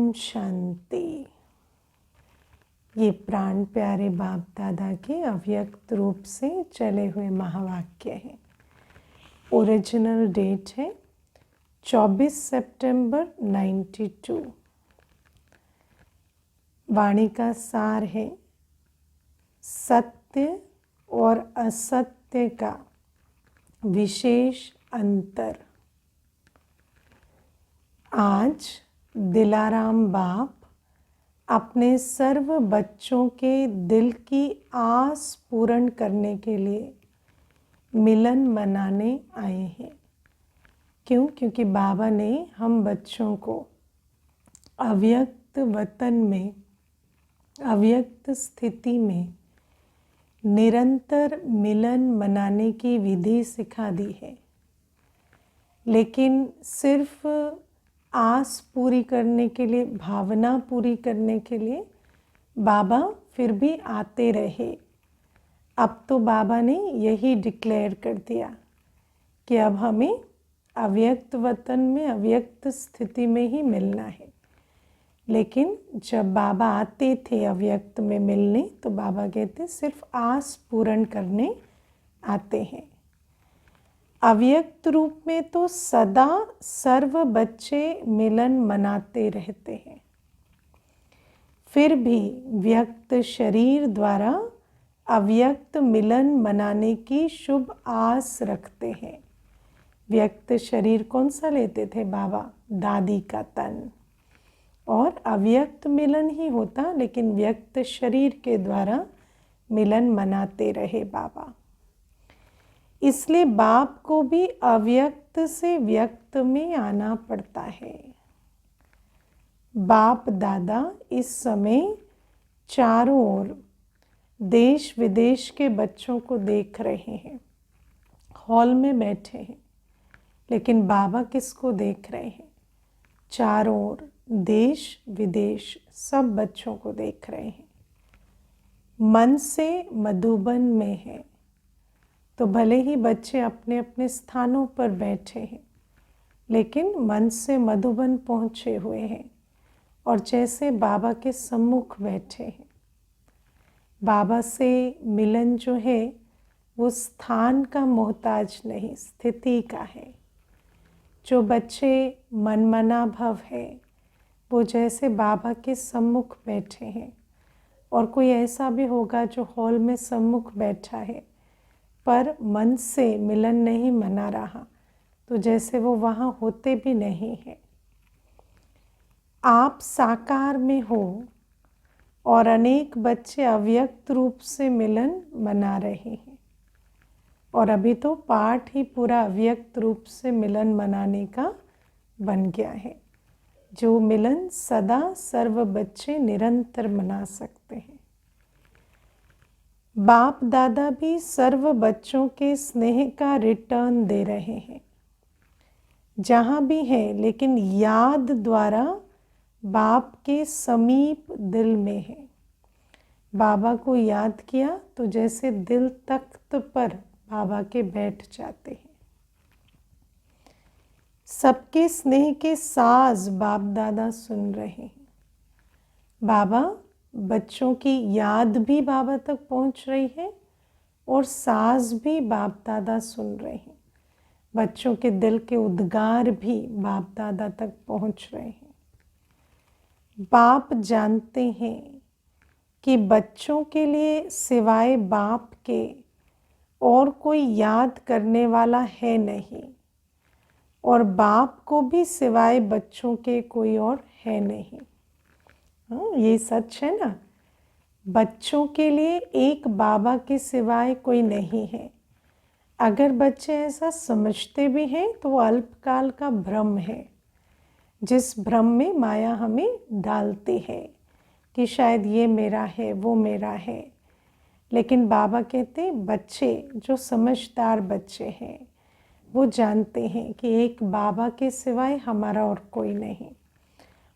ओम शांति। ये प्राण प्यारे बाप दादा के अव्यक्त रूप से चले हुए महावाक्य हैं। ओरिजिनल डेट है 24 सितंबर 92। वाणी का सार है सत्य और असत्य का विशेष अंतर। आज दिलाराम बाप अपने सर्व बच्चों के दिल की आस पूर्ण करने के लिए मिलन मनाने आए हैं। क्यों? क्योंकि बाबा ने हम बच्चों को अव्यक्त वतन में, अव्यक्त स्थिति में निरंतर मिलन मनाने की विधि सिखा दी है। लेकिन सिर्फ आस पूरी करने के लिए, भावना पूरी करने के लिए बाबा फिर भी आते रहे। अब तो बाबा ने यही डिक्लेयर कर दिया कि अब हमें अव्यक्त वतन में, अव्यक्त स्थिति में ही मिलना है। लेकिन जब बाबा आते थे अव्यक्त में मिलने, तो बाबा कहते सिर्फ आस पूर्ण करने आते हैं। अव्यक्त रूप में तो सदा सर्व बच्चे मिलन मनाते रहते हैं, फिर भी व्यक्त शरीर द्वारा अव्यक्त मिलन मनाने की शुभ आस रखते हैं। व्यक्त शरीर कौन सा लेते थे बाबा? दादी का तन। और अव्यक्त मिलन ही होता, लेकिन व्यक्त शरीर के द्वारा मिलन मनाते रहे बाबा। इसलिए बाप को भी अव्यक्त से व्यक्त में आना पड़ता है। बाप दादा इस समय चारों ओर देश विदेश के बच्चों को देख रहे हैं। हॉल में बैठे हैं, लेकिन बाबा किसको देख रहे हैं? चारों ओर देश विदेश सब बच्चों को देख रहे हैं। मन से मधुबन में है, तो भले ही बच्चे अपने अपने स्थानों पर बैठे हैं, लेकिन मन से मधुबन पहुँचे हुए हैं और जैसे बाबा के सम्मुख बैठे हैं। बाबा से मिलन जो है वो स्थान का मोहताज नहीं, स्थिति का है। जो बच्चे मनमना भव है वो जैसे बाबा के सम्मुख बैठे हैं। और कोई ऐसा भी होगा जो हॉल में सम्मुख बैठा है पर मन से मिलन नहीं मना रहा, तो जैसे वो वहाँ होते भी नहीं हैं। आप साकार में हो और अनेक बच्चे अव्यक्त रूप से मिलन मना रहे हैं। और अभी तो पाठ ही पूरा अव्यक्त रूप से मिलन मनाने का बन गया है, जो मिलन सदा सर्व बच्चे निरंतर मना सकते हैं। बाप दादा भी सर्व बच्चों के स्नेह का रिटर्न दे रहे हैं जहाँ भी है, लेकिन याद द्वारा बाप के समीप दिल में है। बाबा को याद किया तो जैसे दिल तख्त पर बाबा के बैठ जाते हैं। सबके स्नेह के साज बाप दादा सुन रहे हैं। बाबा बच्चों की याद भी बाबा तक पहुंच रही है और साज भी बाप दादा सुन रहे हैं। बच्चों के दिल के उद्गार भी बाप दादा तक पहुंच रहे हैं। बाप जानते हैं कि बच्चों के लिए सिवाय बाप के और कोई याद करने वाला है नहीं, और बाप को भी सिवाय बच्चों के कोई और है नहीं। ये सच है ना। बच्चों के लिए एक बाबा के सिवाय कोई नहीं है। अगर बच्चे ऐसा समझते भी हैं तो वो अल्पकाल का भ्रम है, जिस भ्रम में माया हमें डालती है कि शायद ये मेरा है, वो मेरा है। लेकिन बाबा कहते बच्चे जो समझदार बच्चे हैं वो जानते हैं कि एक बाबा के सिवाय हमारा और कोई नहीं,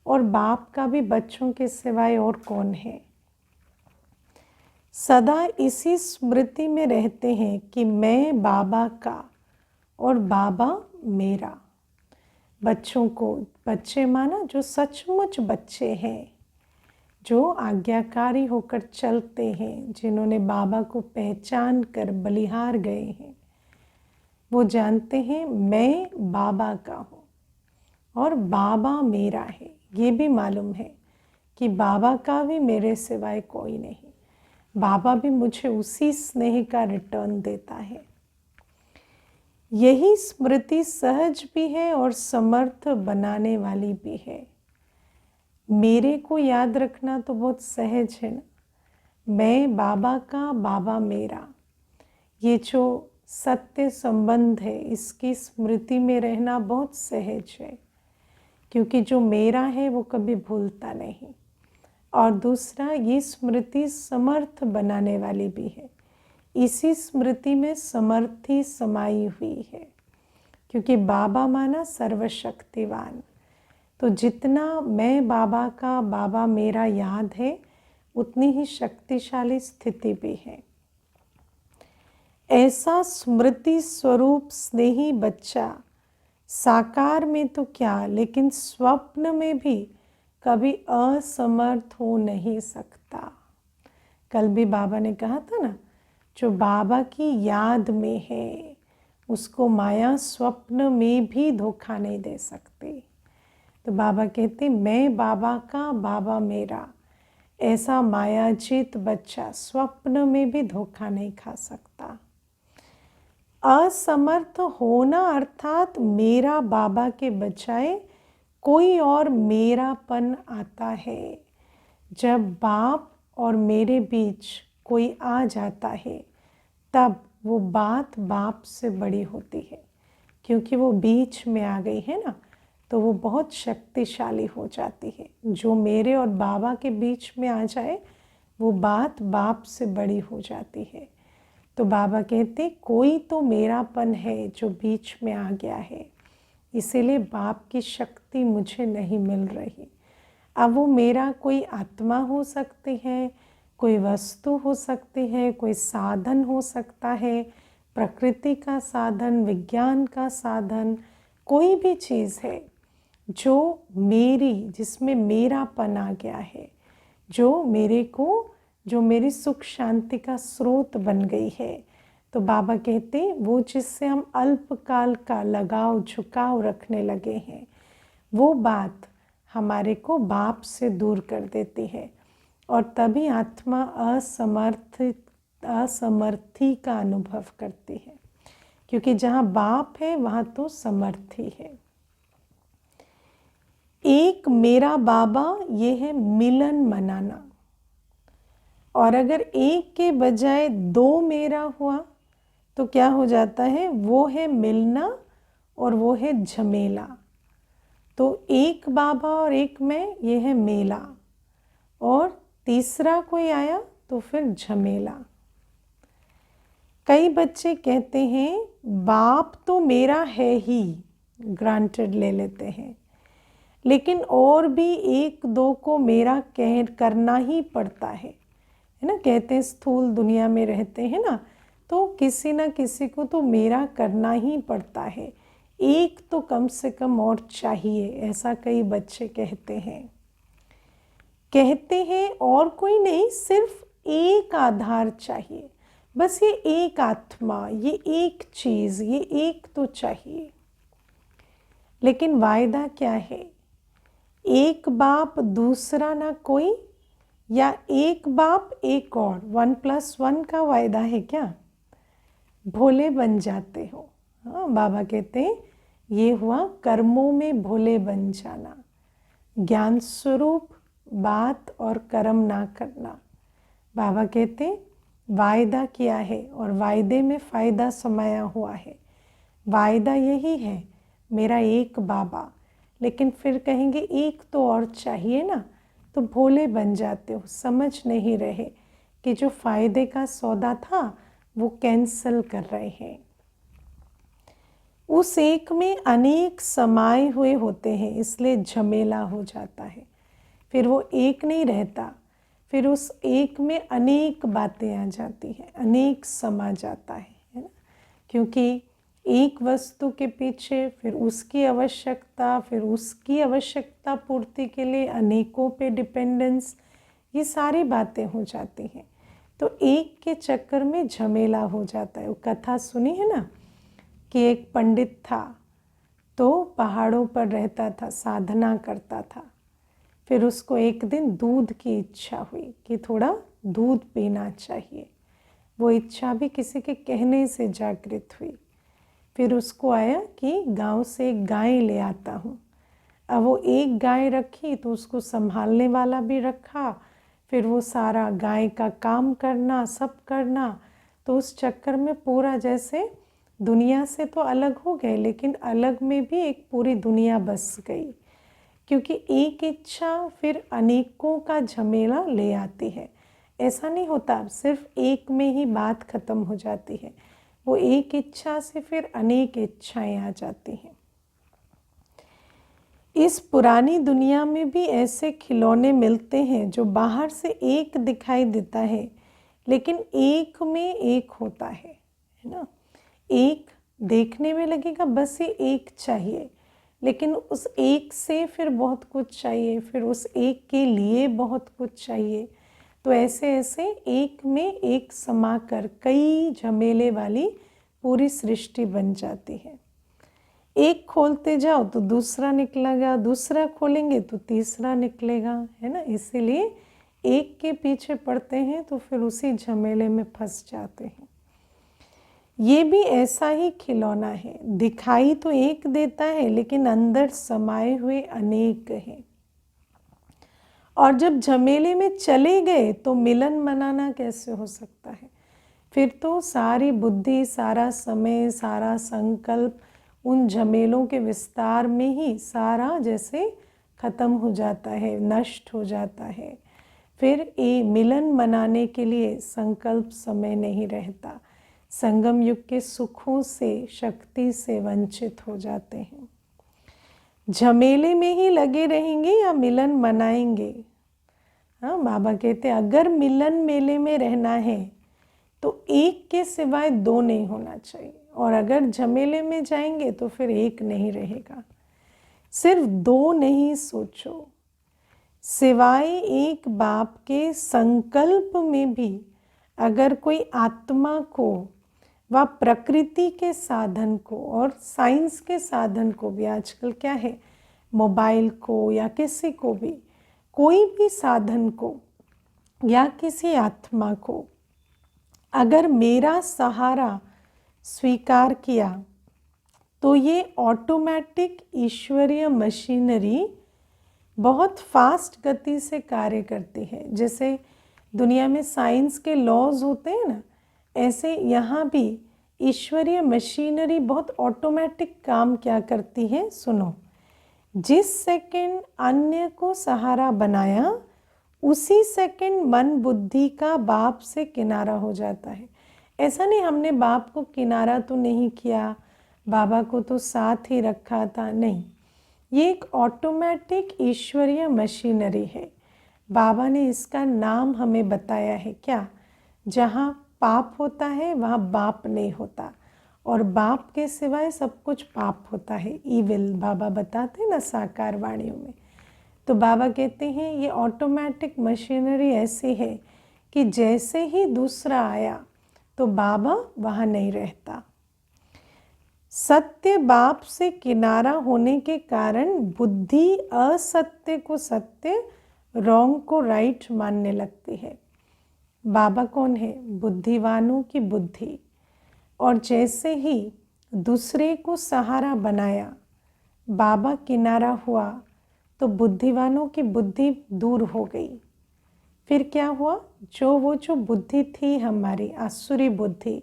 और बाप का भी बच्चों के सिवाय और कौन है। सदा इसी स्मृति में रहते हैं कि मैं बाबा का और बाबा मेरा। बच्चों को बच्चे माना जो सचमुच बच्चे हैं, जो आज्ञाकारी होकर चलते हैं, जिन्होंने बाबा को पहचान कर बलिहार गए हैं, वो जानते हैं मैं बाबा का हूँ और बाबा मेरा है। ये भी मालूम है कि बाबा का भी मेरे सिवाय कोई नहीं, बाबा भी मुझे उसी स्नेह का रिटर्न देता है। यही स्मृति सहज भी है और समर्थ बनाने वाली भी है। मेरे को याद रखना तो बहुत सहज है ना, मैं बाबा का, बाबा मेरा, ये जो सत्य संबंध है इसकी स्मृति में रहना बहुत सहज है, क्योंकि जो मेरा है वो कभी भूलता नहीं। और दूसरा, ये स्मृति समर्थ बनाने वाली भी है। इसी स्मृति में समर्थी समाई हुई है, क्योंकि बाबा माना सर्वशक्तिवान। तो जितना मैं बाबा का, बाबा मेरा याद है, उतनी ही शक्तिशाली स्थिति भी है। ऐसा स्मृति स्वरूप स्नेही बच्चा साकार में तो क्या, लेकिन स्वप्न में भी कभी असमर्थ हो नहीं सकता। कल भी बाबा ने कहा था ना, जो बाबा की याद में है उसको माया स्वप्न में भी धोखा नहीं दे सकती। तो बाबा कहते मैं बाबा का, बाबा मेरा, ऐसा मायाजीत बच्चा स्वप्न में भी धोखा नहीं खा सकता। असमर्थ होना अर्थात मेरा बाबा के बजाय कोई और मेरापन आता है। जब बाप और मेरे बीच कोई आ जाता है तब वो बात बाप से बड़ी होती है, क्योंकि वो बीच में आ गई है ना, तो वो बहुत शक्तिशाली हो जाती है। जो मेरे और बाबा के बीच में आ जाए वो बात बाप से बड़ी हो जाती है। तो बाबा कहते कोई तो मेरापन है जो बीच में आ गया है, इसीलिए बाप की शक्ति मुझे नहीं मिल रही। अब वो मेरा कोई आत्मा हो सकती है, कोई वस्तु हो सकती है, कोई साधन हो सकता है, प्रकृति का साधन, विज्ञान का साधन, कोई भी चीज़ है जो मेरी, जिसमें मेरापन आ गया है, जो मेरे को, जो मेरी सुख शांति का स्रोत बन गई है। तो बाबा कहते वो जिससे हम अल्पकाल का लगाव झुकाव रखने लगे हैं, वो बात हमारे को बाप से दूर कर देती है और तभी आत्मा असमर्थी का अनुभव करती है, क्योंकि जहाँ बाप है वहाँ तो समर्थी है। एक मेरा बाबा ये है मिलन मनाना, और अगर एक के बजाय दो मेरा हुआ तो क्या हो जाता है, वो है मिलना और वो है झमेला। तो एक बाबा और एक मैं, ये है मेला, और तीसरा कोई आया तो फिर झमेला। कई बच्चे कहते हैं बाप तो मेरा है ही, ग्रांटेड ले लेते हैं, लेकिन और भी एक दो को मेरा करना ही पड़ता है ना। कहते हैं स्थूल दुनिया में रहते हैं ना, तो किसी ना किसी को तो मेरा करना ही पड़ता है, एक तो कम से कम और चाहिए, ऐसा कई बच्चे कहते हैं और कोई नहीं, सिर्फ एक आधार चाहिए, बस ये एक आत्मा, ये एक चीज़, ये एक तो चाहिए। लेकिन वायदा क्या है, एक बाप दूसरा ना कोई, या एक बाप एक और, 1+1 का वायदा है क्या? भोले बन जाते हो। हाँ, बाबा कहते हैं ये हुआ कर्मों में भोले बन जाना, ज्ञान स्वरूप बात और कर्म ना करना। बाबा कहते हैं वायदा किया है और वायदे में फ़ायदा समाया हुआ है। वायदा यही है मेरा एक बाबा, लेकिन फिर कहेंगे एक तो और चाहिए ना, तो भोले बन जाते हो, समझ नहीं रहे कि जो फ़ायदे का सौदा था वो कैंसल कर रहे हैं। उस एक में अनेक समाये हुए होते हैं, इसलिए झमेला हो जाता है, फिर वो एक नहीं रहता, फिर उस एक में अनेक बातें आ जाती हैं, अनेक समा जाता है ना। क्योंकि एक वस्तु के पीछे फिर उसकी आवश्यकता, फिर उसकी आवश्यकता पूर्ति के लिए अनेकों पे डिपेंडेंस, ये सारी बातें हो जाती हैं। तो एक के चक्कर में झमेला हो जाता है। वो कथा सुनी है ना कि एक पंडित था, तो पहाड़ों पर रहता था, साधना करता था। फिर उसको एक दिन दूध की इच्छा हुई कि थोड़ा दूध पीना चाहिए। वो इच्छा भी किसी के कहने से जागृत हुई। फिर उसको आया कि गांव से एक गाय ले आता हूँ। अब वो एक गाय रखी तो उसको संभालने वाला भी रखा, फिर वो सारा गाय का काम करना, सब करना। तो उस चक्कर में पूरा जैसे दुनिया से तो अलग हो गए, लेकिन अलग में भी एक पूरी दुनिया बस गई, क्योंकि एक इच्छा फिर अनेकों का झमेला ले आती है। ऐसा नहीं होता सिर्फ एक में ही बात खत्म हो जाती है, वो एक इच्छा से फिर अनेक इच्छाएं आ जाती हैं। इस पुरानी दुनिया में भी ऐसे खिलौने मिलते हैं जो बाहर से एक दिखाई देता है, लेकिन एक में एक होता है ना। एक देखने में लगेगा बस ये एक चाहिए, लेकिन उस एक से फिर बहुत कुछ चाहिए, फिर उस एक के लिए बहुत कुछ चाहिए। तो ऐसे ऐसे एक में एक समाकर कई झमेले वाली पूरी सृष्टि बन जाती है। एक खोलते जाओ तो दूसरा निकलेगा, दूसरा खोलेंगे तो तीसरा निकलेगा, है ना। इसीलिए एक के पीछे पड़ते हैं तो फिर उसी झमेले में फंस जाते हैं। ये भी ऐसा ही खिलौना है, दिखाई तो एक देता है लेकिन अंदर समाये हुए अनेक हैं। और जब झमेले में चले गए तो मिलन मनाना कैसे हो सकता है। फिर तो सारी बुद्धि, सारा समय, सारा संकल्प उन झमेलों के विस्तार में ही सारा जैसे खत्म हो जाता है, नष्ट हो जाता है। फिर ये मिलन मनाने के लिए संकल्प समय नहीं रहता। संगम युग के सुखों से, शक्ति से वंचित हो जाते हैं। झमेले में ही लगे रहेंगे या मिलन मनाएंगे। हाँ, बाबा कहते अगर मिलन मेले में रहना है तो एक के सिवाय दो नहीं होना चाहिए, और अगर झमेले में जाएंगे तो फिर एक नहीं रहेगा। सिर्फ दो नहीं सोचो, सिवाय एक बाप के संकल्प में भी अगर कोई आत्मा को व प्रकृति के साधन को और साइंस के साधन को भी, आजकल क्या है, मोबाइल को या किसी को भी, कोई भी साधन को या किसी आत्मा को अगर मेरा सहारा स्वीकार किया तो ये ऑटोमेटिक ईश्वरीय मशीनरी बहुत फास्ट गति से कार्य करती है। जैसे दुनिया में साइंस के लॉज होते हैं ना, ऐसे यहाँ भी ईश्वरीय मशीनरी बहुत ऑटोमेटिक काम क्या करती है। सुनो, जिस सेकंड अन्य को सहारा बनाया उसी सेकंड मन बुद्धि का बाप से किनारा हो जाता है। ऐसा नहीं हमने बाप को किनारा तो नहीं किया, बाबा को तो साथ ही रखा था, नहीं। ये एक ऑटोमेटिक ईश्वरीय मशीनरी है। बाबा ने इसका नाम हमें बताया है क्या, जहाँ पाप होता है वहाँ बाप नहीं होता, और बाप के सिवाय सब कुछ पाप होता है, ईविल। बाबा बताते हैं ना साकार वाणियों में। तो बाबा कहते हैं ये ऑटोमेटिक मशीनरी ऐसी है कि जैसे ही दूसरा आया तो बाबा वहाँ नहीं रहता। सत्य बाप से किनारा होने के कारण बुद्धि असत्य को सत्य, रॉन्ग को राइट मानने लगती है। बाबा कौन है? बुद्धिवानों की बुद्धि। और जैसे ही दूसरे को सहारा बनाया, बाबा किनारा हुआ, तो बुद्धिवानों की बुद्धि दूर हो गई। फिर क्या हुआ, जो बुद्धि थी हमारी आसुरी बुद्धि,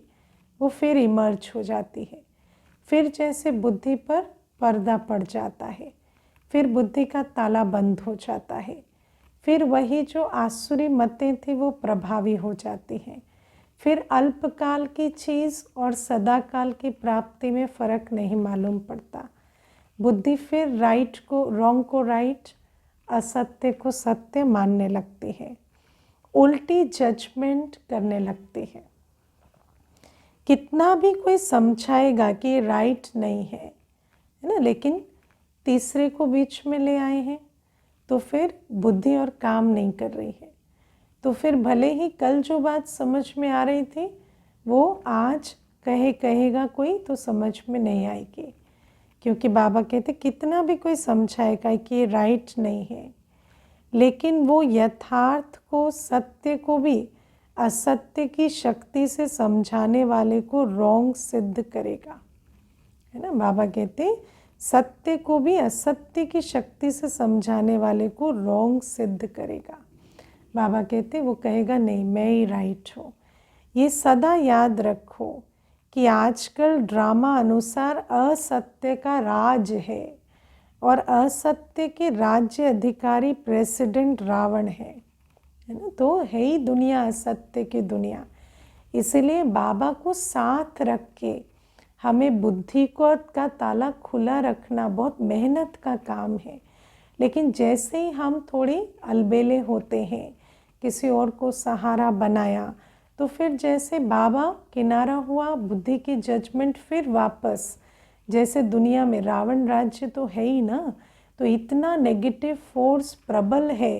वो फिर इमर्ज हो जाती है। फिर जैसे बुद्धि पर पर्दा पड़ जाता है, फिर बुद्धि का ताला बंद हो जाता है, फिर वही जो आसुरी मतें थी वो प्रभावी हो जाती हैं। फिर अल्पकाल की चीज़ और सदाकाल की प्राप्ति में फ़र्क नहीं मालूम पड़ता। बुद्धि फिर राइट को रॉन्ग को राइट, असत्य को सत्य मानने लगती है, उल्टी जजमेंट करने लगती है कितना भी कोई समझाएगा कि ये राइट नहीं है ना, लेकिन तीसरे को बीच में ले आए हैं तो फिर बुद्धि और काम नहीं कर रही है। तो फिर भले ही कल जो बात समझ में आ रही थी वो आज कहेगा कोई तो समझ में नहीं आएगी, क्योंकि बाबा कहते कितना भी कोई समझाएगा कि ये राइट नहीं है, लेकिन वो यथार्थ को, सत्य को भी असत्य की शक्ति से समझाने वाले को रॉन्ग सिद्ध करेगा, है ना। बाबा कहते सत्य को भी असत्य की शक्ति से समझाने वाले को रॉन्ग सिद्ध करेगा। बाबा कहते वो कहेगा नहीं मैं ही राइट हूँ। ये सदा याद रखो कि आजकल ड्रामा अनुसार असत्य का राज है और असत्य के राज्य अधिकारी प्रेसिडेंट रावण है ना। तो है ही दुनिया असत्य की दुनिया। इसलिए बाबा को साथ रख के हमें बुद्धि को का ताला खुला रखना बहुत मेहनत का काम है। लेकिन जैसे ही हम थोड़े अलबेले होते हैं, किसी और को सहारा बनाया, तो फिर जैसे बाबा किनारा हुआ, बुद्धि की जजमेंट फिर वापस, जैसे दुनिया में रावण राज्य तो है ही ना, तो इतना नेगेटिव फोर्स प्रबल है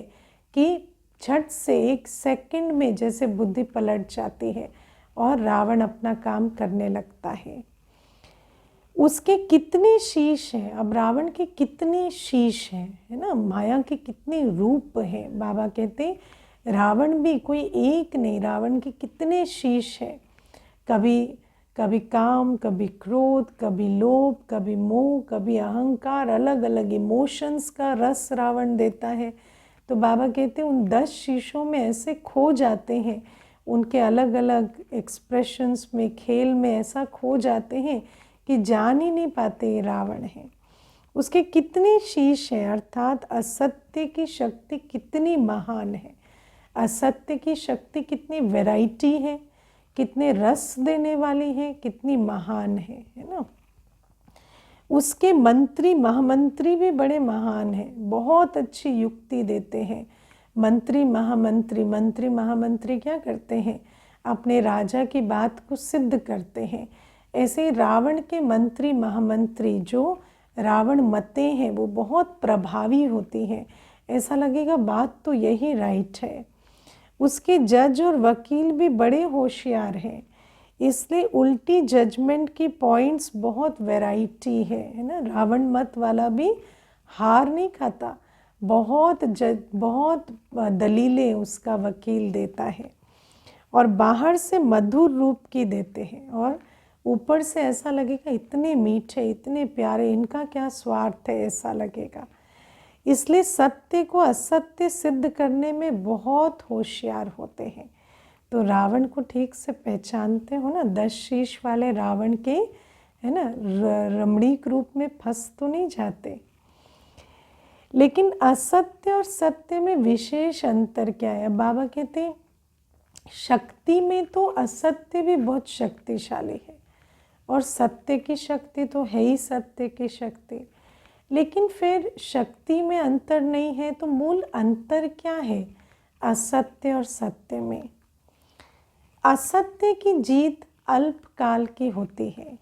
कि झट से 1 सेकंड में जैसे बुद्धि पलट जाती है और रावण अपना काम करने लगता है। उसके कितने शीश हैं, अब रावण के कितने शीश हैं, है ना, माया के कितने रूप हैं। बाबा कहते रावण भी कोई एक नहीं, रावण के कितने शीश हैं। कभी काम, कभी क्रोध, कभी लोभ, कभी मोह, कभी अहंकार, अलग अलग इमोशंस का रस रावण देता है। तो बाबा कहते उन 10 शीशों में ऐसे खो जाते हैं, उनके अलग अलग एक्सप्रेशंस में, खेल में ऐसा खो जाते हैं कि जान ही नहीं पाते ये रावण है। उसके कितने शीश हैं, अर्थात असत्य की शक्ति कितनी महान है, असत्य की शक्ति कितनी वैरायटी है, कितने रस देने वाली है, कितनी महान है ना। उसके मंत्री, महामंत्री भी बड़े महान हैं, बहुत अच्छी युक्ति देते हैं। मंत्री महामंत्री, मंत्री महामंत्री क्या करते हैं, अपने राजा की बात को सिद्ध करते हैं। ऐसे रावण के मंत्री महामंत्री, जो रावण मते हैं, वो बहुत प्रभावी होती हैं। ऐसा लगेगा बात तो यही राइट है। उसके जज और वकील भी बड़े होशियार हैं, इसलिए उल्टी जजमेंट की पॉइंट्स बहुत वैरायटी है ना। रावण मत वाला भी हार नहीं खाता, बहुत दलीलें उसका वकील देता है, और बाहर से मधुर रूप की देते हैं, और ऊपर से ऐसा लगेगा इतने मीठे, इतने प्यारे, इनका क्या स्वार्थ है, ऐसा लगेगा। इसलिए सत्य को असत्य सिद्ध करने में बहुत होशियार होते हैं। तो रावण को ठीक से पहचानते हो ना, 10 शीश वाले रावण के, है ना, रमणीक रूप में फंस तो नहीं जाते। लेकिन असत्य और सत्य में विशेष अंतर क्या है। बाबा कहते हैं शक्ति में तो असत्य भी बहुत शक्तिशाली है, और सत्य की शक्ति तो है ही सत्य की शक्ति। लेकिन फिर शक्ति में अंतर नहीं है, तो मूल अंतर क्या है असत्य और सत्य में। असत्य की जीत अल्पकाल की होती है।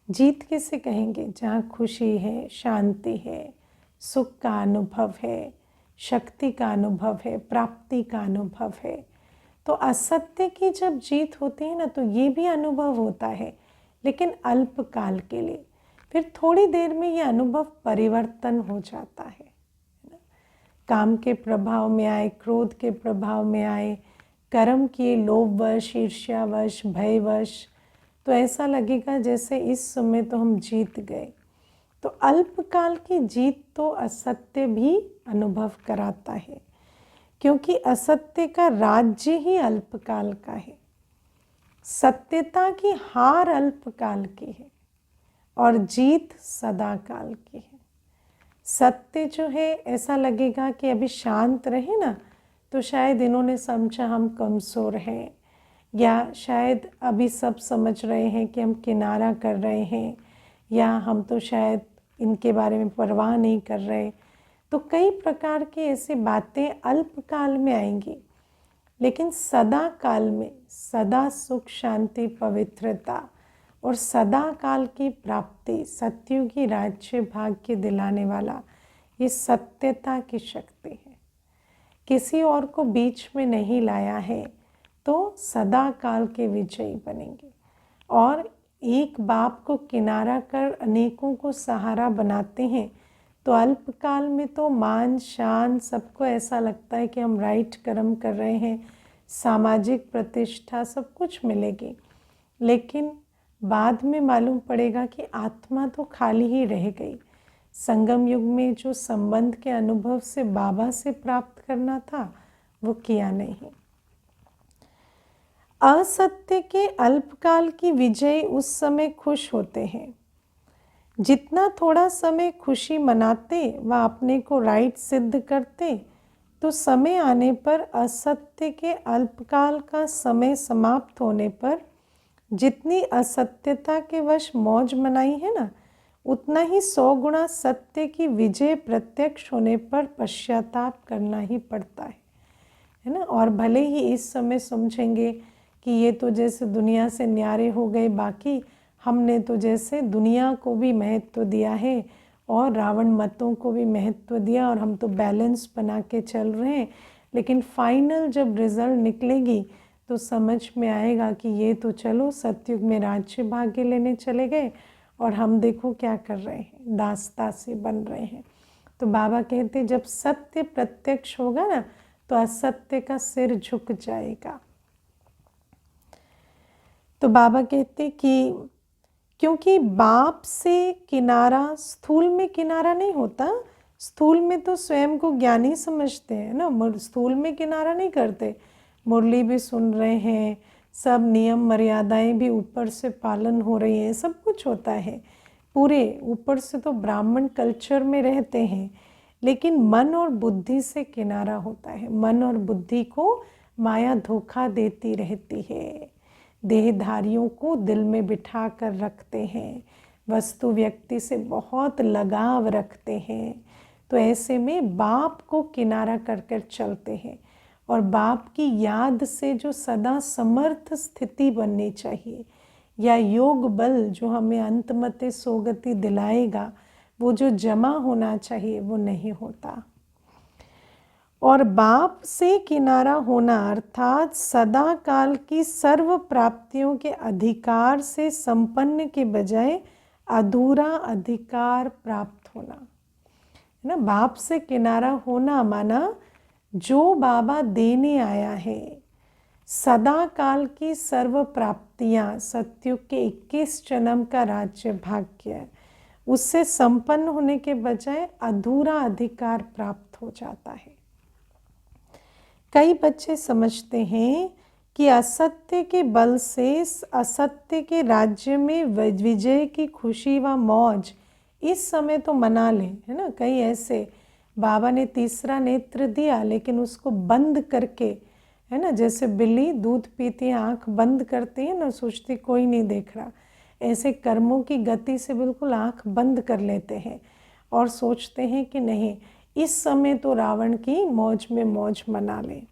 जीत किसे कहेंगे, जहाँ खुशी है, शांति है, सुख का अनुभव है, शक्ति का अनुभव है, प्राप्ति का अनुभव है। तो असत्य की जब जीत होती है ना, तो ये भी अनुभव होता है, लेकिन अल्पकाल के लिए। फिर थोड़ी देर में ये अनुभव परिवर्तन हो जाता है ना? काम के प्रभाव में आए, क्रोध के प्रभाव में आए, कर्म किए लोभवश, ईर्ष्यावश, भयवश, तो ऐसा लगेगा जैसे इस समय तो हम जीत गए। तो अल्पकाल की जीत तो असत्य भी अनुभव कराता है, क्योंकि असत्य का राज्य ही अल्पकाल का है। सत्यता की हार अल्पकाल की है और जीत सदा काल की है। सत्य जो है, ऐसा लगेगा कि अभी शांत रहे ना, तो शायद इन्होंने समझा हम कमज़ोर हैं, या शायद अभी सब समझ रहे हैं कि हम किनारा कर रहे हैं, या हम तो शायद इनके बारे में परवाह नहीं कर रहे। तो कई प्रकार की ऐसी बातें अल्पकाल में आएंगी, लेकिन सदा काल में सदा सुख शांति पवित्रता और सदा काल की प्राप्ति, सत्युगी राज्य भाग्य दिलाने वाला ये सत्यता की शक्ति है। किसी और को बीच में नहीं लाया है तो सदा काल के विजयी बनेंगे। और एक बाप को किनारा कर अनेकों को सहारा बनाते हैं तो अल्पकाल में तो मान शान सबको ऐसा लगता है कि हम राइट कर्म कर रहे हैं, सामाजिक प्रतिष्ठा सब कुछ मिलेगी, लेकिन बाद में मालूम पड़ेगा कि आत्मा तो खाली ही रह गई। संगम युग में जो संबंध के अनुभव से बाबा से प्राप्त करना था वो किया नहीं। असत्य के अल्पकाल की विजय उस समय खुश होते हैं। जितना थोड़ा समय खुशी मनाते व अपने को राइट सिद्ध करते तो समय आने पर असत्य के अल्पकाल का समय समाप्त होने पर जितनी असत्यता के वश मौज मनाई है ना, उतना ही 100 गुना सत्य की विजय प्रत्यक्ष होने पर पश्चाताप करना ही पड़ता है ना। और भले ही इस समय समझेंगे कि ये तो जैसे दुनिया से न्यारे हो गए, बाकी हमने तो जैसे दुनिया को भी महत्व दिया है और रावण मतों को भी महत्व दिया और हम तो बैलेंस बना के चल रहे हैं, लेकिन फाइनल जब रिजल्ट निकलेगी तो समझ में आएगा कि ये तो चलो सतयुग में राज्य भाग्य लेने चले गए और हम देखो क्या कर रहे हैं, दास्ता से बन रहे हैं। तो बाबा कहते जब सत्य प्रत्यक्ष होगा ना तो असत्य का सिर झुक जाएगा। तो बाबा कहते कि क्योंकि बाप से किनारा स्थूल में किनारा नहीं होता, स्थूल में तो स्वयं को ज्ञानी समझते हैं ना, स्थूल में किनारा नहीं करते। मुरली भी सुन रहे हैं, सब नियम मर्यादाएं भी ऊपर से पालन हो रही हैं, सब कुछ होता है, पूरे ऊपर से तो ब्राह्मण कल्चर में रहते हैं, लेकिन मन और बुद्धि से किनारा होता है। मन और बुद्धि को माया धोखा देती रहती है, देहधारियों को दिल में बिठा कर रखते हैं, वस्तु व्यक्ति से बहुत लगाव रखते हैं। तो ऐसे में बाप को किनारा कर कर चलते हैं और बाप की याद से जो सदा समर्थ स्थिति बननी चाहिए या योग बल जो हमें अंतमते सोगति दिलाएगा, वो जो जमा होना चाहिए वो नहीं होता। और बाप से किनारा होना अर्थात सदा काल की सर्व प्राप्तियों के अधिकार से संपन्न के बजाय अधूरा अधिकार प्राप्त होना है ना। बाप से किनारा होना माना जो बाबा देने आया है, सदा काल की सर्व प्राप्तियां, सतयुग के 21 जन्म का राज्य भाग्य, उससे संपन्न होने के बजाय अधूरा अधिकार प्राप्त हो जाता है। कई बच्चे समझते हैं कि असत्य के बल से असत्य के राज्य में विजय की खुशी व मौज इस समय तो मना लें, है ना। कई ऐसे बाबा ने तीसरा नेत्र दिया लेकिन उसको बंद करके, है ना, जैसे बिल्ली दूध पीती है आँख बंद करती है ना, सोचती कोई नहीं देख रहा, ऐसे कर्मों की गति से बिल्कुल आँख बंद कर लेते हैं और सोचते हैं कि नहीं इस समय तो रावण की मौज में मौज मना लें,